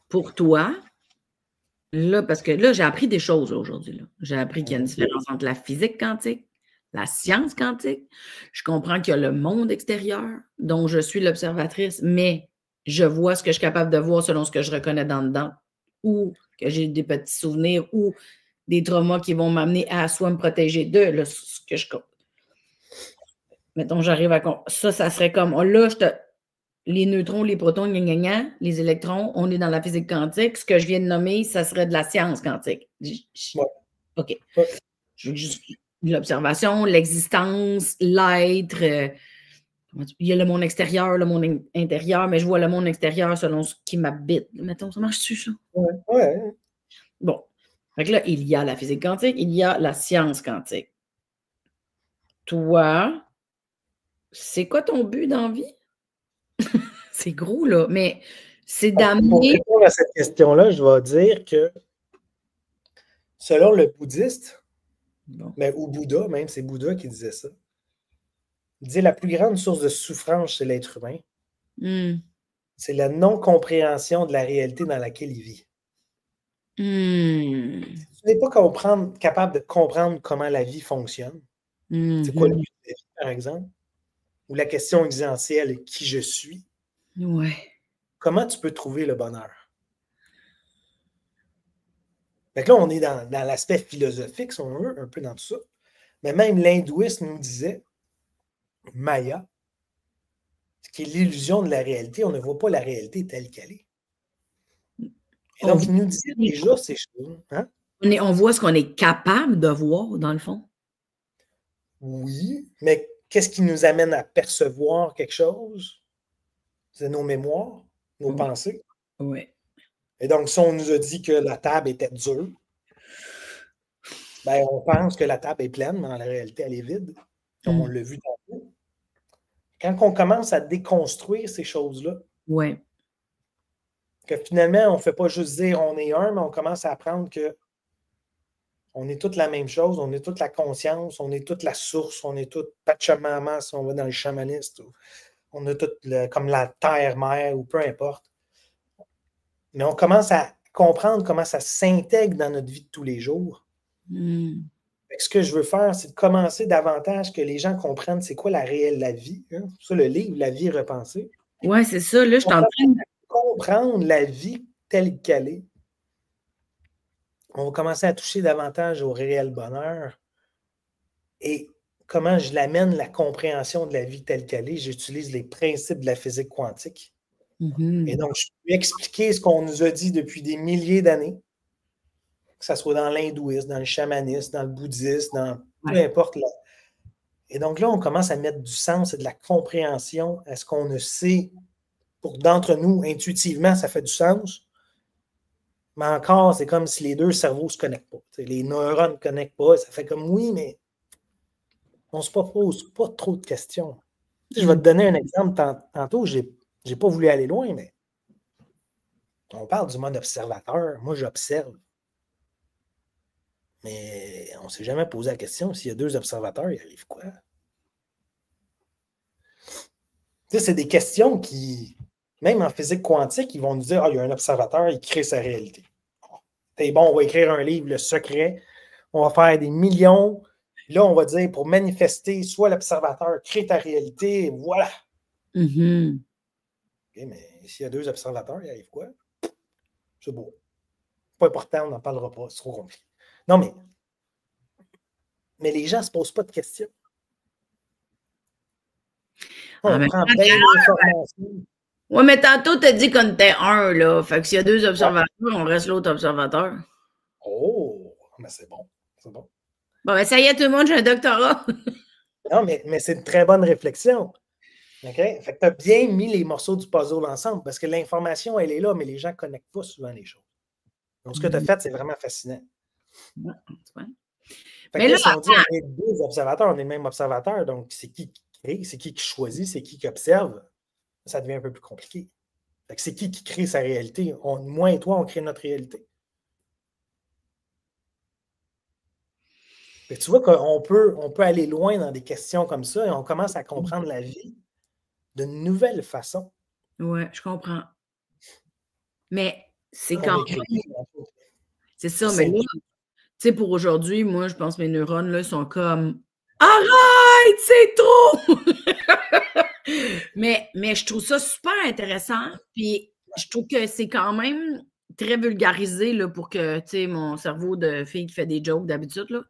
Pour toi, là, parce que là, j'ai appris des choses aujourd'hui. J'ai appris qu'il y a une différence entre la physique quantique, la science quantique. Je comprends qu'il y a le monde extérieur dont je suis l'observatrice, mais je vois ce que je suis capable de voir selon ce que je reconnais dans dedans, ou que j'ai des petits souvenirs, ou des traumas qui vont m'amener à soit me protéger d'eux, là, ce que je... Mettons, j'arrive à... Ça serait comme, oh, là, les neutrons, les protons, gna, gna, gna, les électrons, on est dans la physique quantique. Ce que je viens de nommer, ça serait de la science quantique. Ouais. OK. Ouais. Je veux juste l'observation, l'existence, l'être. Il y a le monde extérieur, le monde intérieur, mais je vois le monde extérieur selon ce qui m'habite. Mettons, ça marche-tu, ça? Ouais. Bon. Fait que là, il y a la physique quantique, il y a la science quantique. Toi, c'est quoi ton but dans la vie? C'est gros, là, mais c'est Pour d'amener... répondre à cette question-là, je vais dire que selon le bouddhiste, mais, ou Bouddha, même, c'est Bouddha qui disait ça, il disait la plus grande source de souffrance chez l'être humain, c'est la non-compréhension de la réalité dans laquelle il vit. Si tu n'es pas capable de comprendre comment la vie fonctionne, c'est quoi le but de la vie, par exemple, ou la question existentielle, qui je suis, comment tu peux trouver le bonheur? Donc là, on est dans l'aspect philosophique, si on veut, un peu dans tout ça. Mais même l'hindouisme nous disait, Maya, ce qui est l'illusion de la réalité, on ne voit pas la réalité telle qu'elle est. Et donc, il nous disait déjà ces choses. Hein? On voit ce qu'on est capable de voir, dans le fond. Oui, mais qu'est-ce qui nous amène à percevoir quelque chose? C'est nos mémoires, nos pensées. Oui. Et donc, si on nous a dit que la table était dure, ben, on pense que la table est pleine, mais en réalité, elle est vide, comme on l'a vu tantôt. Quand on commence à déconstruire ces choses-là, que finalement, on ne fait pas juste dire on est un, mais on commence à apprendre que on est toute la même chose, on est toute la conscience, on est toute la source, on est toute Pachamama si on va dans le chamanisme, on a tout comme la terre-mère ou peu importe. Mais on commence à comprendre comment ça s'intègre dans notre vie de tous les jours. Ce que je veux faire, c'est de commencer davantage que les gens comprennent c'est quoi la vie. Hein? Ça, le livre, La vie repensée. Oui, c'est ça. Là, je suis en train de comprendre la vie telle qu'elle est. On va commencer à toucher davantage au réel bonheur. Et comment je l'amène, la compréhension de la vie telle qu'elle est, j'utilise les principes de la physique quantique. Et donc, je peux expliquer ce qu'on nous a dit depuis des milliers d'années, que ce soit dans l'hindouisme, dans le chamanisme, dans le bouddhisme, dans peu importe. Et donc là, on commence à mettre du sens et de la compréhension à ce qu'on ne sait. Pour d'entre nous, intuitivement, ça fait du sens. Mais encore, c'est comme si les deux cerveaux ne se connectent pas. Les neurones ne connectent pas. Ça fait comme oui, mais on ne se pose pas trop de questions. Je vais te donner un exemple. Tantôt, je n'ai pas voulu aller loin, mais on parle du mode observateur. Moi, j'observe. Mais on ne s'est jamais posé la question s'il y a deux observateurs, il arrive quoi? C'est des questions qui, même en physique quantique, ils vont nous dire, il y a un observateur, il crée sa réalité. C'est bon, on va écrire un livre, Le Secret. On va faire des millions. Là, on va dire, pour manifester, soit l'observateur crée ta réalité, voilà. Okay, mais s'il y a deux observateurs, il arrive quoi? C'est beau. Pas important, on n'en parlera pas, c'est trop compliqué. Non, mais les gens ne se posent pas de questions. On prend bien l'information. Oui, mais tantôt, tu as dit qu'on était un, là. Fait que s'il y a deux observateurs, on reste l'autre observateur. Oh, mais c'est bon. C'est bon. Bon, ben ça y est, tout le monde, j'ai un doctorat. Non, mais c'est une très bonne réflexion. OK? Fait que tu as bien mis les morceaux du puzzle ensemble parce que l'information, elle est là, mais les gens ne connectent pas souvent les choses. Donc, ce que tu as fait, c'est vraiment fascinant. Fait que là, si on dit on est deux observateurs, on est le même observateur, donc c'est qui crée, c'est qui choisit, c'est qui observe, ça devient un peu plus compliqué. Fait que c'est qui crée sa réalité? Moi et toi, on crée notre réalité. Fait que tu vois qu'on peut aller loin dans des questions comme ça et on commence à comprendre la vie d'une nouvelle façon. Oui, je comprends. Mais c'est On quand écrit. même... C'est ça, mais là, tu sais, pour aujourd'hui, moi, je pense que mes neurones, là, sont comme « Arrête, c'est trop! » Mais je trouve ça super intéressant, puis je trouve que c'est quand même très vulgarisé là, pour que, tu sais, mon cerveau de fille qui fait des jokes d'habitude, là,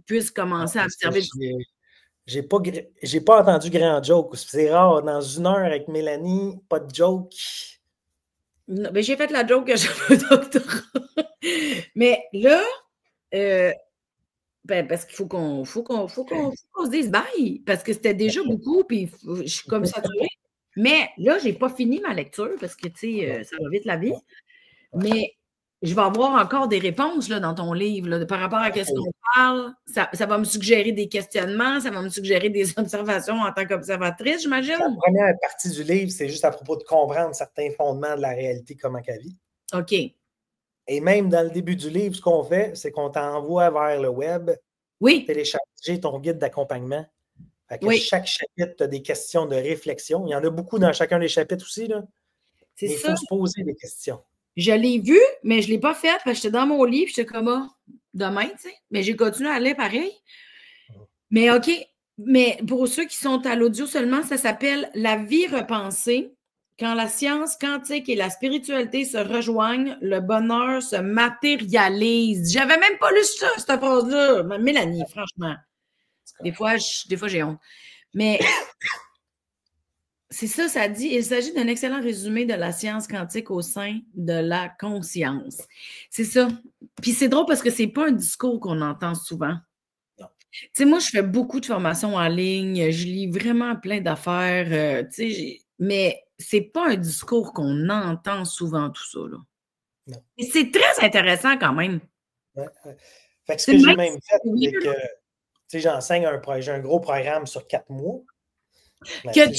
puisse commencer à me servir. J'ai pas entendu grand joke. C'est rare. Dans 1 heure avec Mélanie, pas de joke. Non, ben, j'ai fait la joke que j'avais un doctorat. Mais là, ben, parce qu'il faut qu'on se dise bye, parce que c'était déjà beaucoup, puis je suis comme saturée. Mais là, j'ai pas fini ma lecture parce que, tu sais, ça va vite la vie. Mais je vais avoir encore des réponses là, dans ton livre là, par rapport à ce qu'on parle. Ça va me suggérer des questionnements, ça va me suggérer des observations en tant qu'observatrice, j'imagine. La première partie du livre, c'est juste à propos de comprendre certains fondements de la réalité, comment qu'elle vit. OK. Et même dans le début du livre, ce qu'on fait, c'est qu'on t'envoie vers le web télécharger ton guide d'accompagnement. Chaque chapitre, tu as des questions de réflexion. Il y en a beaucoup dans chacun des chapitres aussi. Là. Mais il faut se poser des questions. Je l'ai vu, mais je ne l'ai pas fait parce que j'étais dans mon lit et j'étais comme demain, tu sais. Mais j'ai continué à aller pareil. Mais OK. Mais pour ceux qui sont à l'audio seulement, ça s'appelle La vie repensée. Quand la science quantique et la spiritualité se rejoignent, le bonheur se matérialise. J'avais même pas lu ça, cette phrase-là. Mélanie, franchement. Des fois, j'ai honte. Mais c'est ça, ça dit. Il s'agit d'un excellent résumé de la science quantique au sein de la conscience. C'est ça. Puis c'est drôle parce que c'est pas un discours qu'on entend souvent. Tu sais, moi, je fais beaucoup de formations en ligne. Je lis vraiment plein d'affaires. Tu sais, mais c'est pas un discours qu'on entend souvent, tout ça. Là. Non. Et c'est très intéressant quand même. Ouais. Fait que ce que j'ai même fait, c'est que j'enseigne j'ai un gros programme sur 4 mois. Que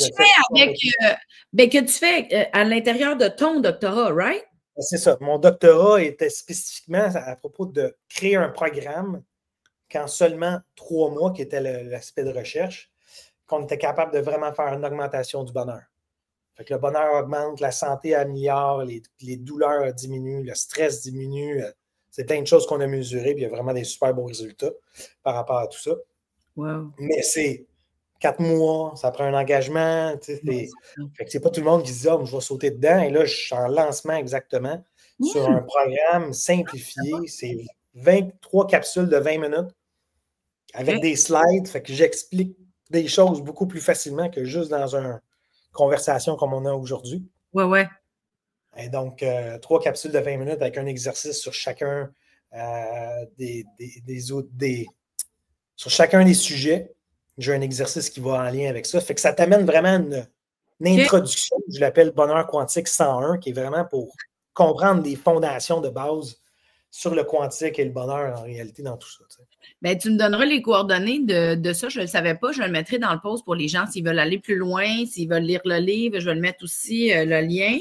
tu fais à l'intérieur de ton doctorat, right? C'est ça. Mon doctorat était spécifiquement à propos de créer un programme qu'en seulement 3 mois, qui était l'aspect de recherche, qu'on était capable de vraiment faire une augmentation du bonheur. Fait que le bonheur augmente, la santé améliore, les douleurs diminuent, le stress diminue. C'est plein de choses qu'on a mesurées, puis il y a vraiment des super bons résultats par rapport à tout ça. Wow. Mais c'est 4 mois, ça prend un engagement. Fait que c'est pas tout le monde qui se dit « je vais sauter dedans ». Et là, je suis en lancement exactement sur un programme simplifié. C'est 23 capsules de 20 minutes avec des slides. Fait que j'explique des choses beaucoup plus facilement que juste dans une conversation comme on a aujourd'hui. Ouais. Et donc, 3 capsules de 20 minutes avec un exercice sur chacun sur chacun des sujets. J'ai un exercice qui va en lien avec ça. Fait que ça t'amène vraiment une introduction, je l'appelle Bonheur quantique 101, qui est vraiment pour comprendre les fondations de base sur le quantique et le bonheur en réalité dans tout ça. Bien, tu me donneras les coordonnées de ça. Je ne le savais pas. Je le mettrai dans le post pour les gens s'ils veulent aller plus loin, s'ils veulent lire le livre. Je vais le mettre aussi, le lien.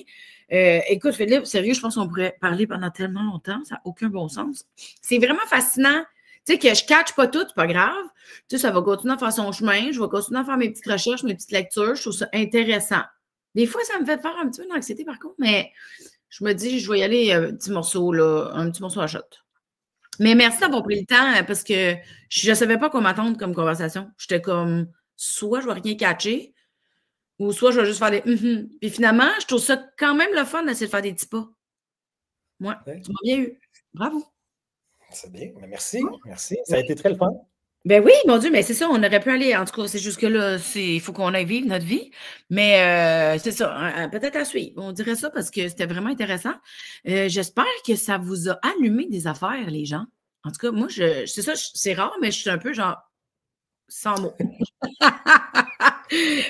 Écoute, Philippe, sérieux, je pense qu'on pourrait parler pendant tellement longtemps. Ça n'a aucun bon sens. C'est vraiment fascinant. Tu sais, que je ne catch pas tout, c'est pas grave. Tu sais, ça va continuer à faire son chemin. Je vais continuer à faire mes petites recherches, mes petites lectures. Je trouve ça intéressant. Des fois, ça me fait faire un petit peu d'anxiété, par contre, mais je me dis, je vais y aller un petit morceau à shot. Mais merci d'avoir pris le temps parce que je ne savais pas quoi m'attendre comme conversation. J'étais comme, soit je ne vais rien catcher, ou soit je vais juste faire des Puis finalement, je trouve ça quand même le fun d'essayer de faire des petits pas. Ouais, tu m'as bien eu. Bravo. C'est bien. Mais merci. Merci. Ça a été très le fun. Ben oui, mon Dieu, mais c'est ça, on aurait pu aller. En tout cas, c'est juste que là, il faut qu'on aille vivre notre vie. Mais c'est ça, peut-être à suivre. On dirait ça parce que c'était vraiment intéressant. J'espère que ça vous a allumé des affaires, les gens. En tout cas, moi, c'est ça, c'est rare, mais je suis un peu genre sans mots.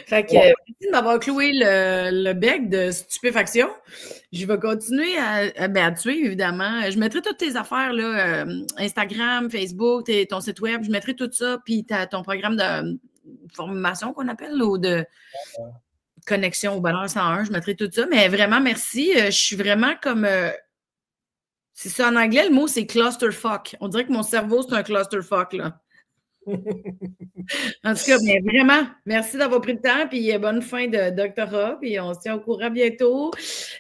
Fait que merci de m'avoir cloué le bec de stupéfaction. Je vais continuer à te suivre, évidemment. Je mettrai toutes tes affaires, là, Instagram, Facebook, ton site web, je mettrai tout ça, puis ton programme de formation qu'on appelle, là, ou de connexion au bonheur 101, je mettrai tout ça. Mais vraiment, merci. Je suis vraiment comme... c'est ça, en anglais, le mot, c'est clusterfuck. On dirait que mon cerveau, c'est un clusterfuck, là. En tout cas, bien, vraiment, merci d'avoir pris le temps, puis bonne fin de doctorat, puis on se tient au courant bientôt.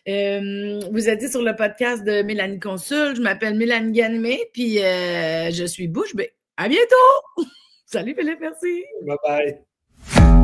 Vous êtes sur le podcast de Mélanie Consul. Je m'appelle Mélanie Ganimé, puis je suis bouche bée. À bientôt! Salut Philippe, merci! Bye bye!